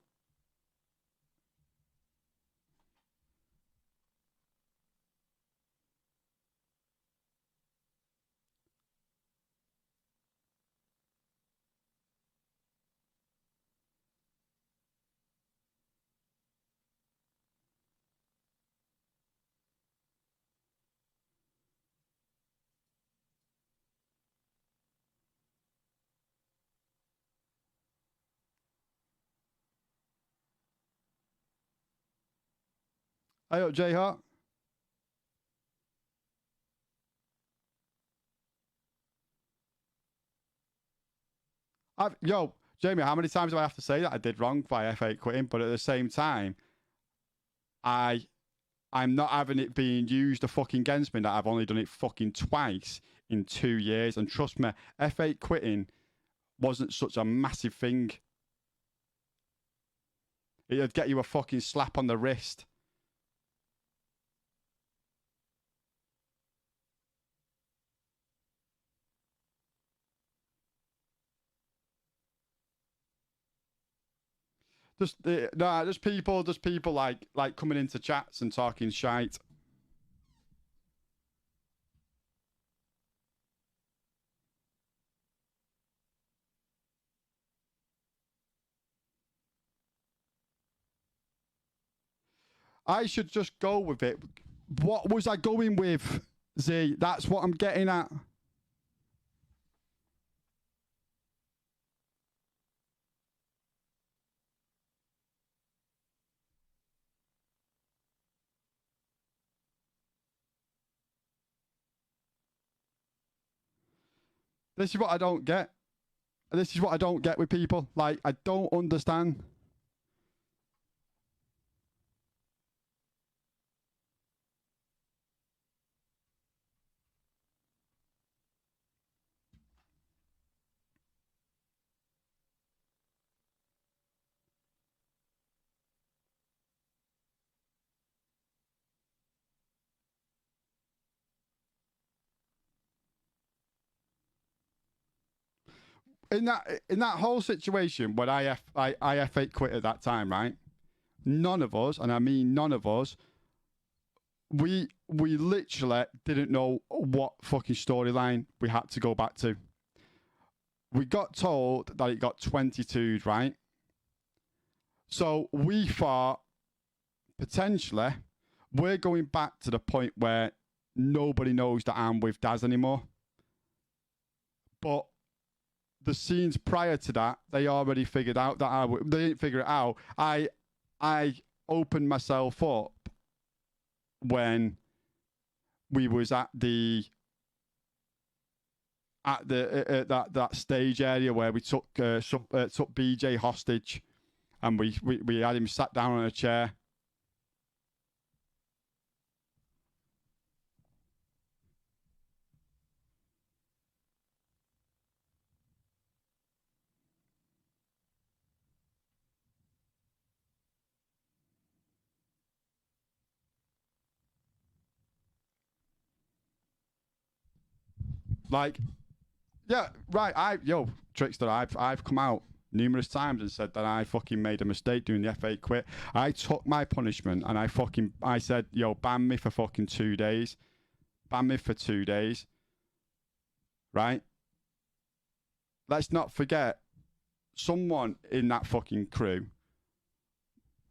S1: Hey up, J Hart. Yo, Jamie, how many times do I have to say that I did wrong by F8 quitting? But at the same time, I'm not having it being used fucking against me that I've only done it fucking twice in 2 years. And trust me, F8 quitting wasn't such a massive thing. It'd get you a fucking slap on the wrist. There's people like coming into chats and talking shite. I should just go with it. What was I going with, Z? That's what I'm getting at. This is what I don't get. This is what I don't get with people. Like, I don't understand. In that whole situation when I F8 quit at that time, right? None of us, and I mean none of us, we literally didn't know what fucking storyline we had to go back to. We got told that it got 22'd, right? So we thought potentially we're going back to the point where nobody knows that I'm with Daz anymore. But the scenes prior to that, they already figured out that they didn't figure it out. I opened myself up when we was at at the that stage area where we took took BJ hostage, and we had him sat down on a chair. Like, yeah, right. Trickster, I've come out numerous times and said that I fucking made a mistake doing the F8 quit. I took my punishment and I said, yo, ban me for fucking 2 days. Ban me for 2 days. Right? Let's not forget, someone in that fucking crew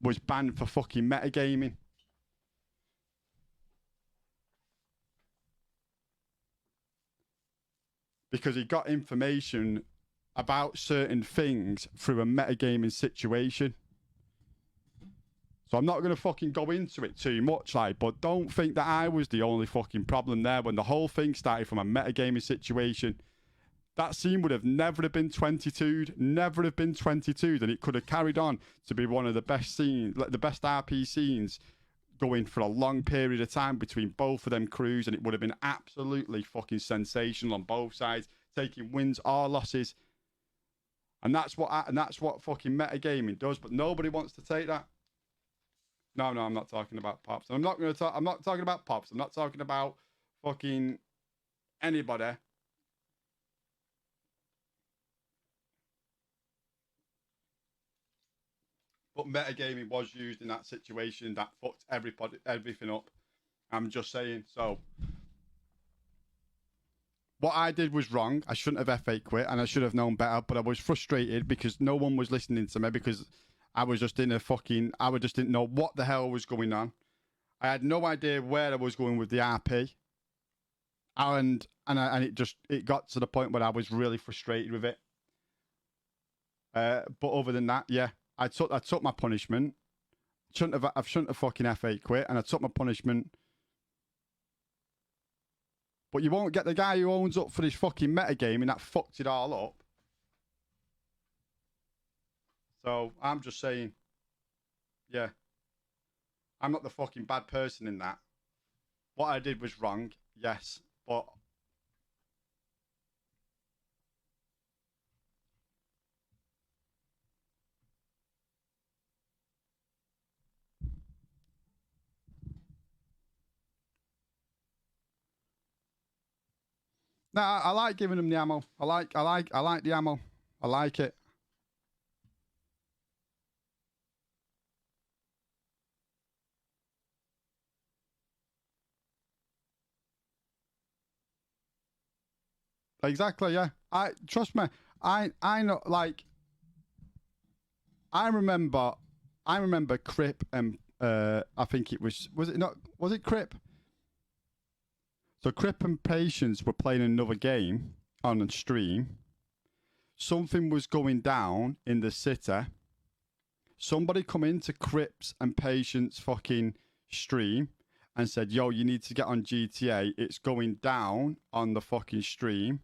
S1: was banned for fucking metagaming. Because he got information about certain things through a metagaming situation. So I'm not going to fucking go into it too much, like, but don't think that I was the only fucking problem there when the whole thing started from a metagaming situation. That scene would have never have been 22'd, never have been 22'd, and it could have carried on to be one of the best scenes, like the best RP scenes going for a long period of time between both of them crews, and it would have been absolutely fucking sensational on both sides, taking wins or losses. And that's what fucking metagaming does, but nobody wants to take that. No, I'm not talking about Pops. I'm not talking about Pops. I'm not talking about fucking anybody. But metagaming was used in that situation that fucked everything up. I'm just saying. So what I did was wrong. I shouldn't have F8 quit, and I should have known better. But I was frustrated because no one was listening to me, because I was just in a fucking. I just didn't know what the hell was going on. I had no idea where I was going with the RP, and it got to the point where I was really frustrated with it. But other than that, yeah, I took my punishment. I shouldn't have fucking F8 quit, and I took my punishment. But you won't get the guy who owns up for this fucking metagaming that fucked it all up. So I'm just saying, yeah, I'm not the fucking bad person in that. What I did was wrong, yes, but no, I like giving them the ammo. I like the ammo. I like it. Exactly, yeah. I trust me. I know, like, I remember Crip and I think it was it not, was it Crip? So Crip and Patience were playing another game on a stream. Something was going down in the city. Somebody come into Crip's and Patience fucking stream and said, yo, you need to get on GTA. It's going down on the fucking stream.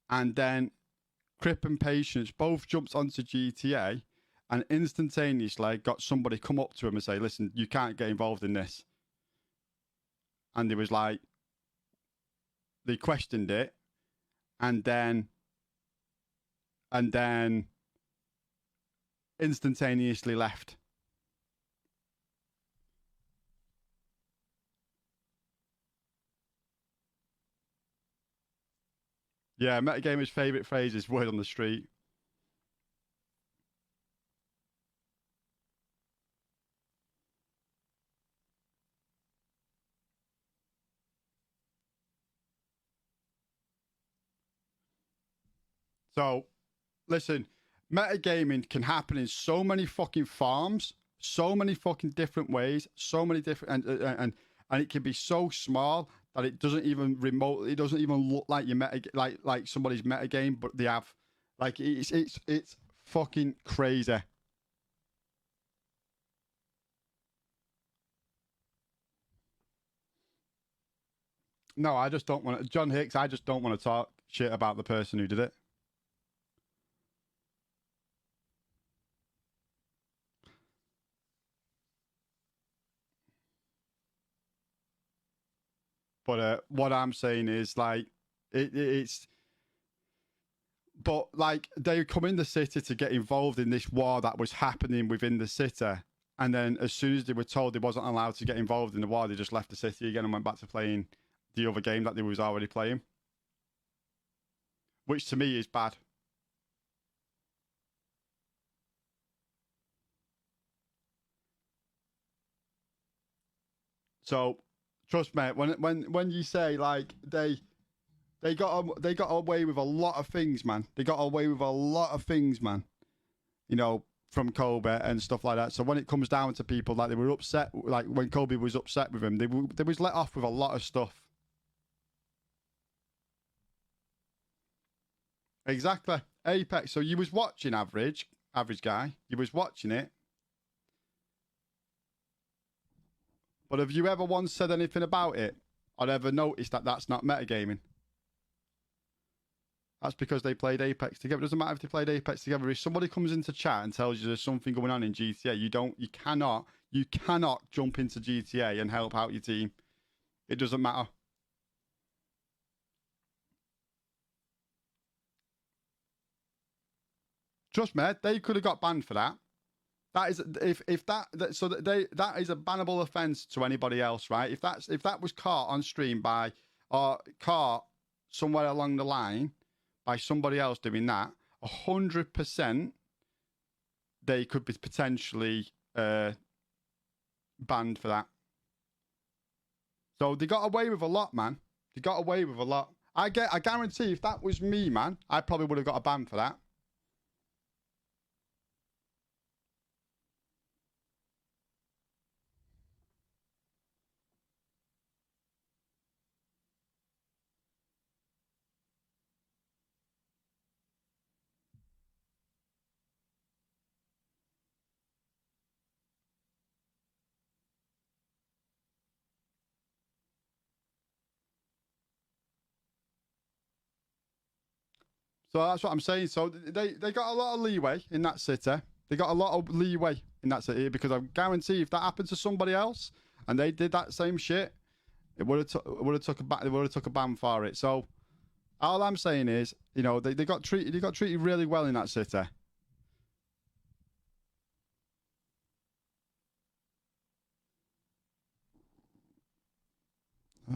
S1: And then Crip and Patience both jumped onto GTA and instantaneously got somebody come up to him and say, listen, you can't get involved in this. And they was like, they questioned it, and then instantaneously left. Yeah, metagamer's favourite phrase is word on the street. So, listen, metagaming can happen in so many fucking forms, so many fucking different ways, so many different, and it can be so small that it doesn't even remotely, it doesn't even look like your like somebody's metagame, but they have, like, it's fucking crazy. No, I just don't want to. John Hicks, I just don't want to talk shit about the person who did it. But what I'm saying is like it's. But like they come in the city to get involved in this war that was happening within the city, and then as soon as they were told they wasn't allowed to get involved in the war, they just left the city again and went back to playing the other game that they was already playing, which to me is bad. So trust me, when you say like they got away with a lot of things, man. They got away with a lot of things, man. You know, from Kobe and stuff like that. So when it comes down to people like they were upset, like when Kobe was upset with him, they was let off with a lot of stuff. Exactly. Apex. So you was watching average guy. You was watching it. But have you ever once said anything about it or ever noticed that that's not metagaming? That's because they played Apex together. It doesn't matter if they played Apex together. If somebody comes into chat and tells you there's something going on in GTA, you cannot jump into GTA and help out your team. It doesn't matter. Trust me, they could have got banned for that. That is if that is a bannable offence to anybody else, right? If that was caught on stream by or caught somewhere along the line by somebody else doing that, 100% they could be potentially banned for that. So they got away with a lot, man. They got away with a lot. I guarantee if that was me, man, I probably would have got a ban for that. So that's what I'm saying. So they got a lot of leeway in that city. They got a lot of leeway in that city because I guarantee if that happened to somebody else and they did that same shit, it would have took a ban for it. So all I'm saying is, you know, they got treated really well in that city. Uh.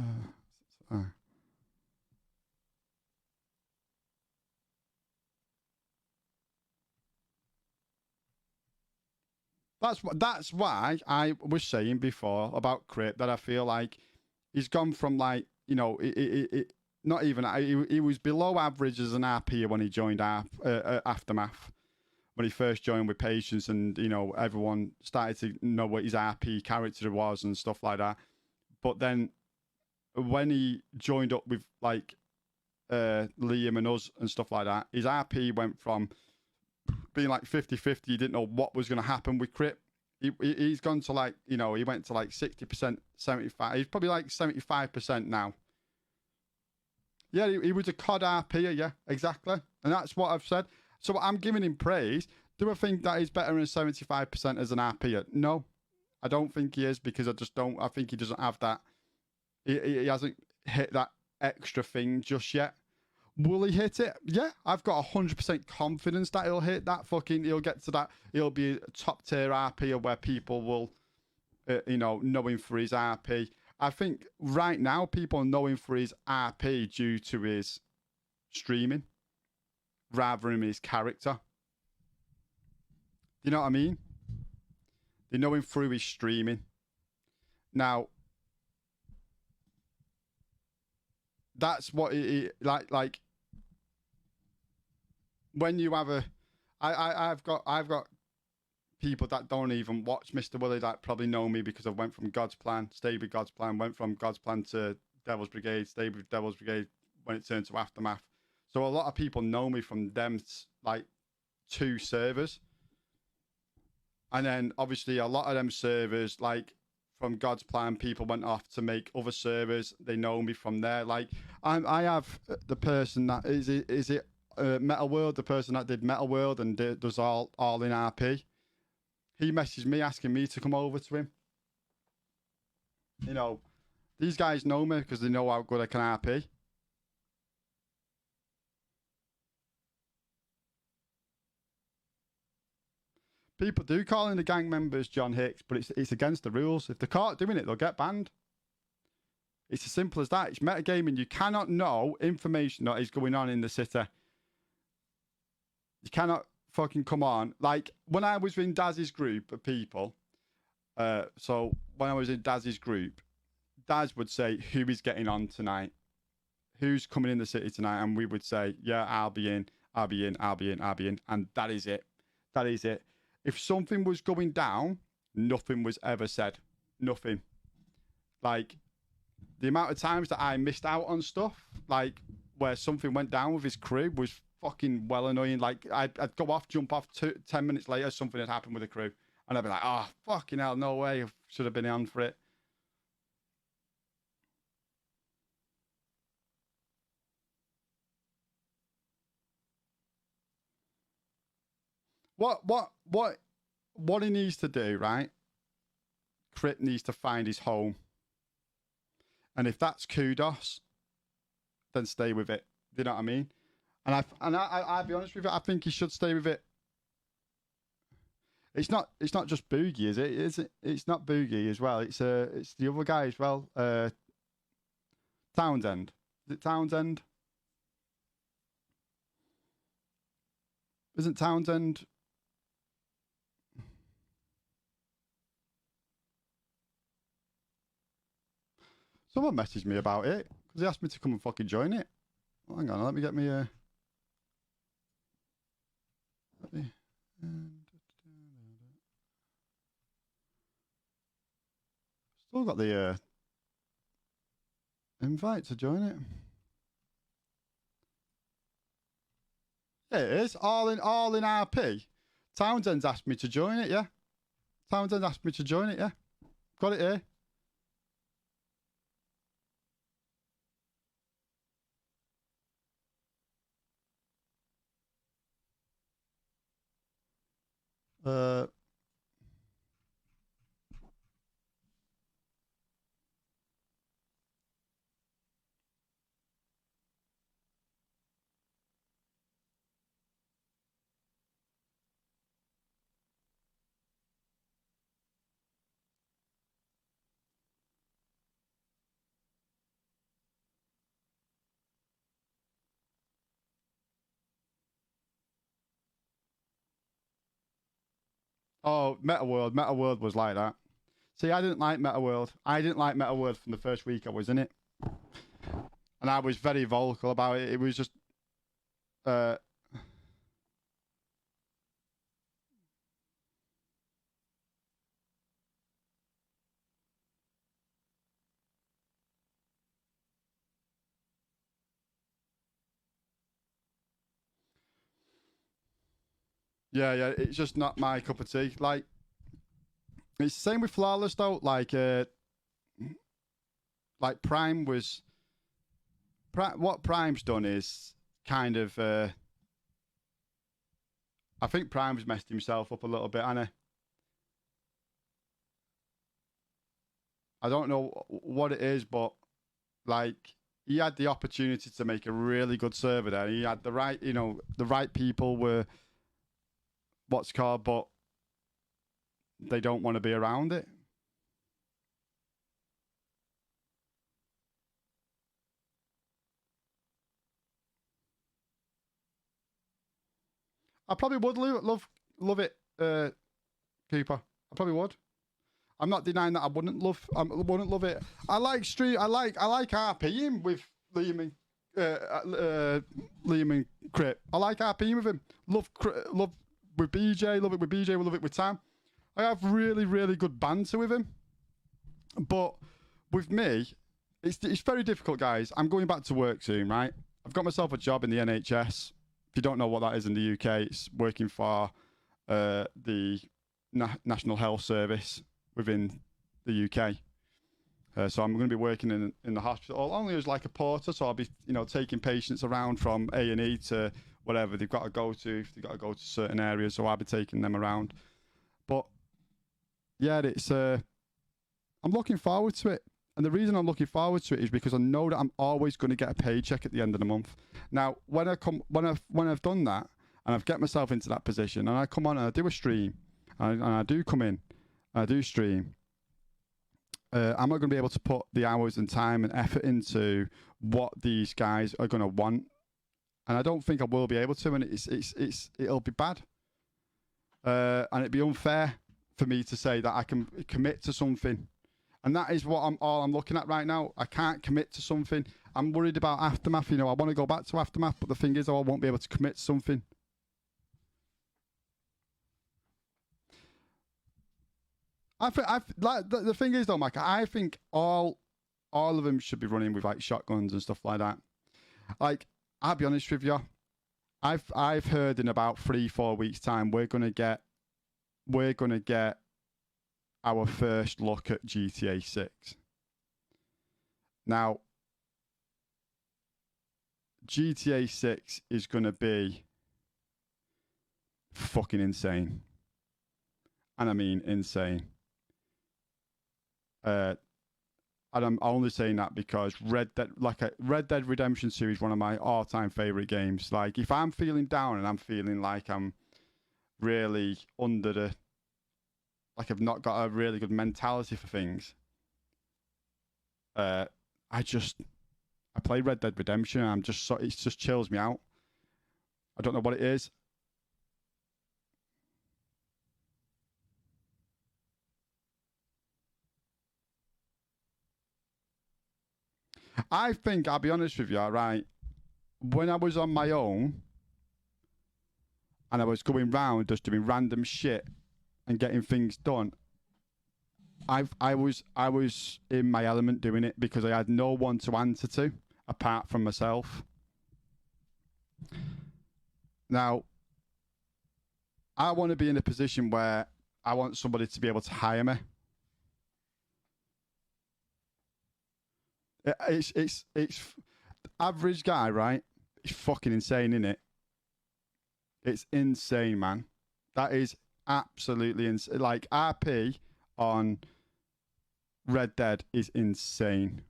S1: That's why I was saying before about Crip that I feel like he's gone from like not even he was below average as an RP when he joined Aftermath when he first joined with Patience and everyone started to know what his RP character was and stuff like that. But then when he joined up with like Liam and us and stuff like that, his RP went from being like 50-50. He didn't know what was going to happen with Crip. He's gone to like, he went to like 60%, 75. He's probably like 75% now. Yeah, he was a COD RP, yeah, exactly. And that's what I've said. So I'm giving him praise. Do I think that he's better than 75% as an RP? No, I don't think he is because I think he doesn't have that. He hasn't hit that extra thing just yet. Will he hit it? Yeah, I've got 100% confidence that he'll hit that. He'll get to that. He'll be a top tier RP where people will, know him for his RP. I think right now people know him for his RP due to his streaming rather than his character. You know what I mean? They know him through his streaming. Now, that's what he like when you have I've got people that don't even watch Mr. Willie that probably know me because I went from God's Plan, stayed with God's Plan, went from God's Plan to Devil's Brigade, stayed with Devil's Brigade when it turned to Aftermath. So a lot of people know me from them like two servers. And then obviously a lot of them servers, like from God's Plan, people went off to make other servers. They know me from there. Like I have the person that is it Metal World, the person that did Metal World and does all in RP. He messaged me asking me to come over to him. You know, these guys know me because they know how good I can RP. People do call in the gang members John Hicks, but it's against the rules. If they're caught doing it, they'll get banned. It's as simple as that. It's metagaming. You cannot know information that is going on in the city. You cannot fucking come on. Like, when I was in Daz's group of people, so when I was in Daz's group, Daz would say, who is getting on tonight? Who's coming in the city tonight? And we would say, yeah, I'll be in. And that is it. That is it. If something was going down, nothing was ever said. Nothing. Like, the amount of times that I missed out on stuff, like, where something went down with his crew was fucking well annoying. Like, I'd go off, jump off, 10 minutes later, something had happened with the crew. And I'd be like, oh, fucking hell, no way. I should have been on for it. What he needs to do, right? Crit needs to find his home. And if that's kudos, then stay with it. Do you know what I mean? And I'll be honest with you, I think he should stay with it. It's not just Boogie, is it? It's not Boogie as well. It's the other guy as well. Townsend. Is it Townsend? Isn't Townsend? Someone messaged me about it because he asked me to come and fucking join it. Oh, hang on, let me get me still got the invite to join it. Yeah, it is all in RP. Townsend's asked me to join it. Yeah, Townsend asked me to join it. Yeah, got it here. Oh, Meta World. Meta World was like that. See, I didn't like Meta World. I didn't like Meta World from the first week I was in it. And I was very vocal about it. It was just... yeah, it's just not my cup of tea. Like, it's the same with Flawless, though. Like Prime was... what Prime's done is kind of... I think Prime's messed himself up a little bit, hasn't he? I don't know what it is, but like he had the opportunity to make a really good server there. He had the right, the right people were what's called, but they don't want to be around it. I probably would love it, Cooper. I probably would. I'm not denying that I wouldn't love it. I like RPing with Liam and Crip. I like RPing with him. Love with BJ. Love it with BJ. We love it with Tam. I have really, really good banter with him. But with me, it's very difficult, guys. I'm going back to work soon, right? I've got myself a job in the NHS. If you don't know what that is in the UK, it's working for the National Health Service within the UK. So I'm going to be working in the hospital only as like a porter. So I'll be, you know, taking patients around from A&E to whatever they've got to go to. If they've got to go to certain areas, so I'll be taking them around. But yeah, it's I'm looking forward to it. And the reason I'm looking forward to it is because I know that I'm always going to get a paycheck at the end of the month. Now, when I've done that and I've get myself into that position and I come on and I do a stream and I do come in, and I do stream, I'm not going to be able to put the hours and time and effort into what these guys are going to want, and I don't think I will be able to, and it'll be bad, and it'd be unfair for me to say that I can commit to something, and that is what I'm looking at right now. I can't commit to something. I'm worried about Aftermath. You know, I want to go back to Aftermath, but the thing is, I won't be able to commit to something. Like the thing is though, Mike. I think all of them should be running with like shotguns and stuff like that. Like, I'll be honest with you, I've heard in about 3-4 weeks time we're gonna get our first look at GTA 6. Now, GTA 6 is gonna be fucking insane, and I mean insane. And I'm only saying that because Red Dead Redemption 2 is one of my all-time favorite games. Like, if I'm feeling down and I'm feeling like I'm really like I've not got a really good mentality for things, I play Red Dead Redemption and it just chills me out. I don't know what it is. I think, I'll be honest with you, right? When I was on my own and I was going round just doing random shit and getting things done, I was in my element doing it because I had no one to answer to apart from myself. Now, I want to be in a position where I want somebody to be able to hire me. It's average guy, right? It's fucking insane, isn't it? It's insane, man. That is absolutely insane. Like, RP on Red Dead is insane.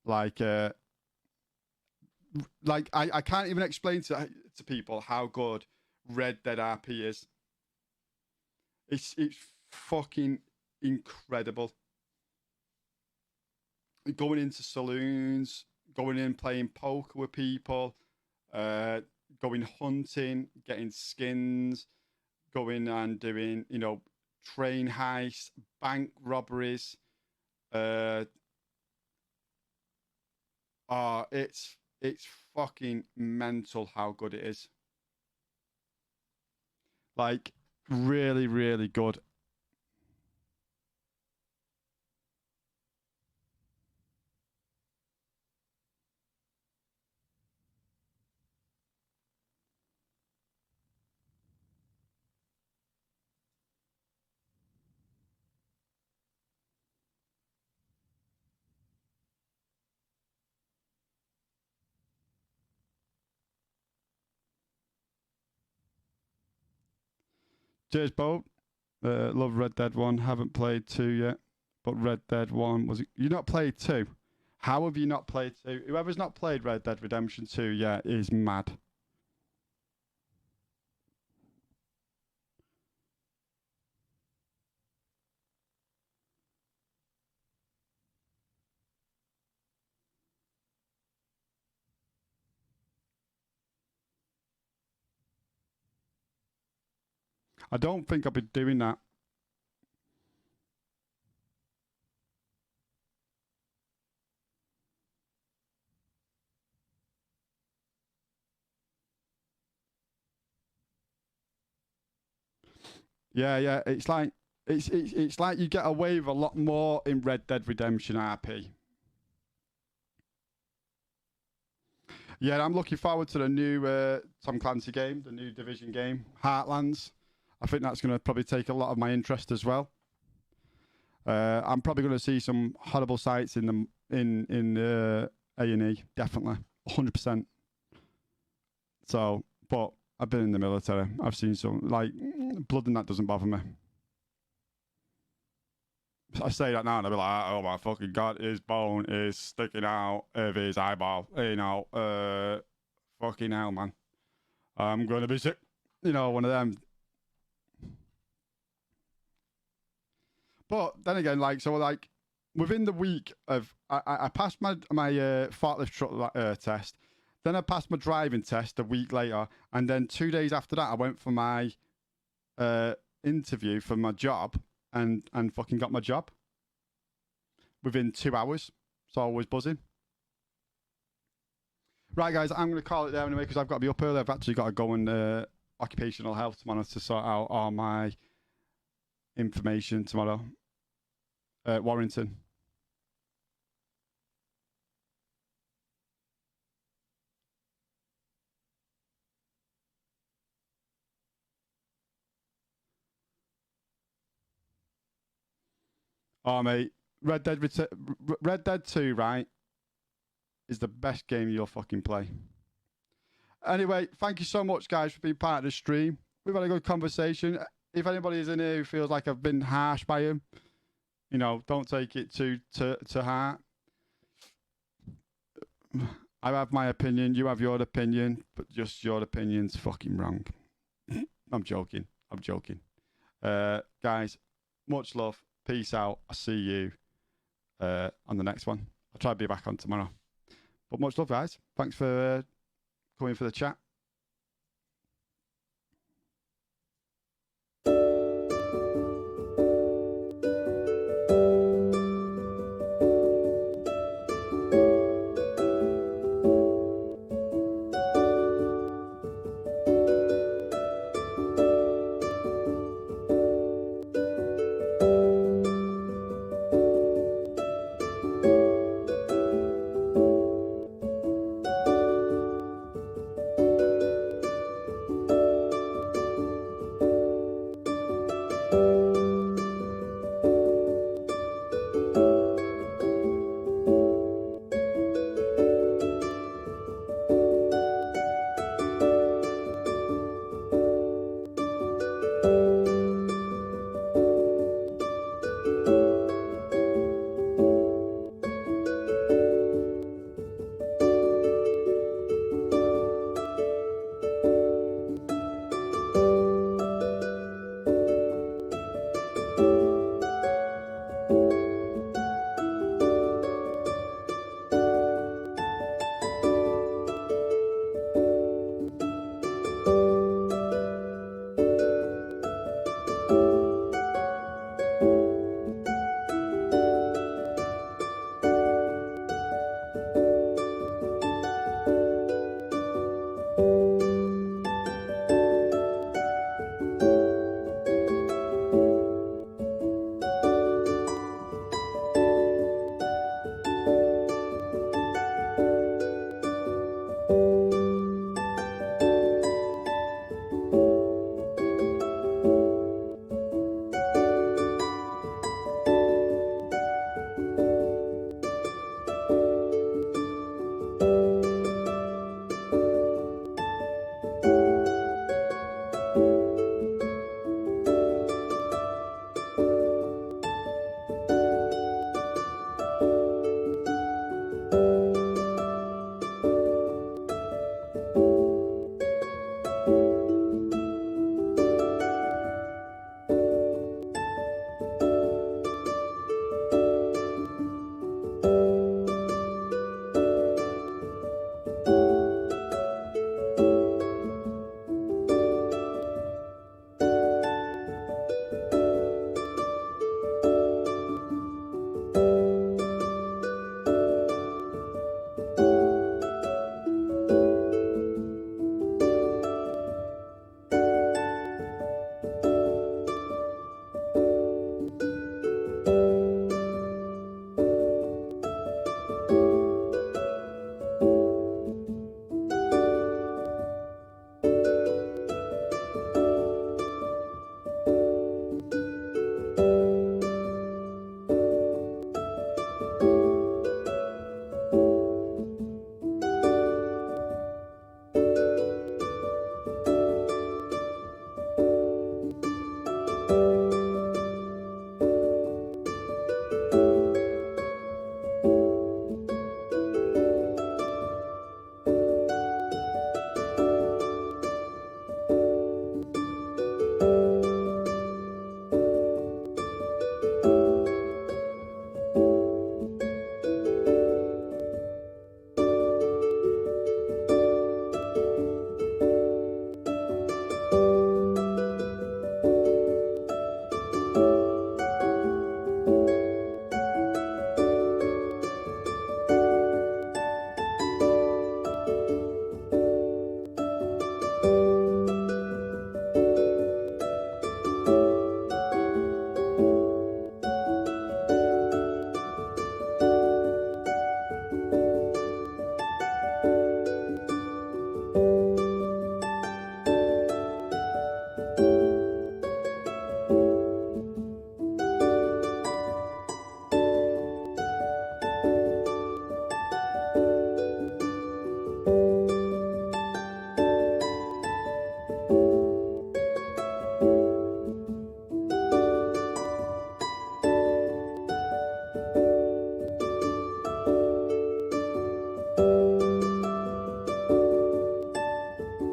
S1: Like I can't even explain to people how good Red Dead RP is. It's fucking incredible. Going into saloons, going in playing poker with people, going hunting, getting skins, going and doing, you know, train heists, bank robberies. It's fucking mental how good it is. Like, really, really good. Cheers, Bo. Love Red Dead 1. Haven't played 2 yet, but Red Dead 1 was. You not played 2? How have you not played 2? Whoever's not played Red Dead Redemption 2 yet is mad. I don't think I'll be doing that. Yeah. It's like you get away with a lot more in Red Dead Redemption RP. Yeah, I'm looking forward to the new Tom Clancy game, the new Division game, Heartlands. I think that's going to probably take a lot of my interest as well. I'm probably going to see some horrible sights in the in A&E, definitely, 100%. So, but I've been in the military. I've seen some like blood, and that doesn't bother me. I say that now, and I'll be like, "Oh my fucking god, his bone is sticking out of his eyeball." You know, fucking hell, man. I'm gonna be sick. You know, one of them. But then again, like, so like within the week of I passed my forklift truck test, then I passed my driving test a week later, and then 2 days after that I went for my interview for my job and fucking got my job within 2 hours. So I was buzzing. Right, guys, I'm going to call it there anyway because I've got to be up early. I've actually got to go and occupational health tomorrow to sort out all my information tomorrow. Warrington. Oh, mate, Red Dead 2, right, is the best game you'll fucking play. Anyway, thank you so much, guys, for being part of the stream. We've had a good conversation. If anybody is in here who feels like I've been harsh by him, you know, don't take it to heart. I have my opinion, you have your opinion, but just your opinion's fucking wrong. I'm joking. Guys, much love. Peace out. I'll see you on the next one. I'll try to be back on tomorrow. But much love, guys. Thanks for coming for the chat.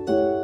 S1: bye.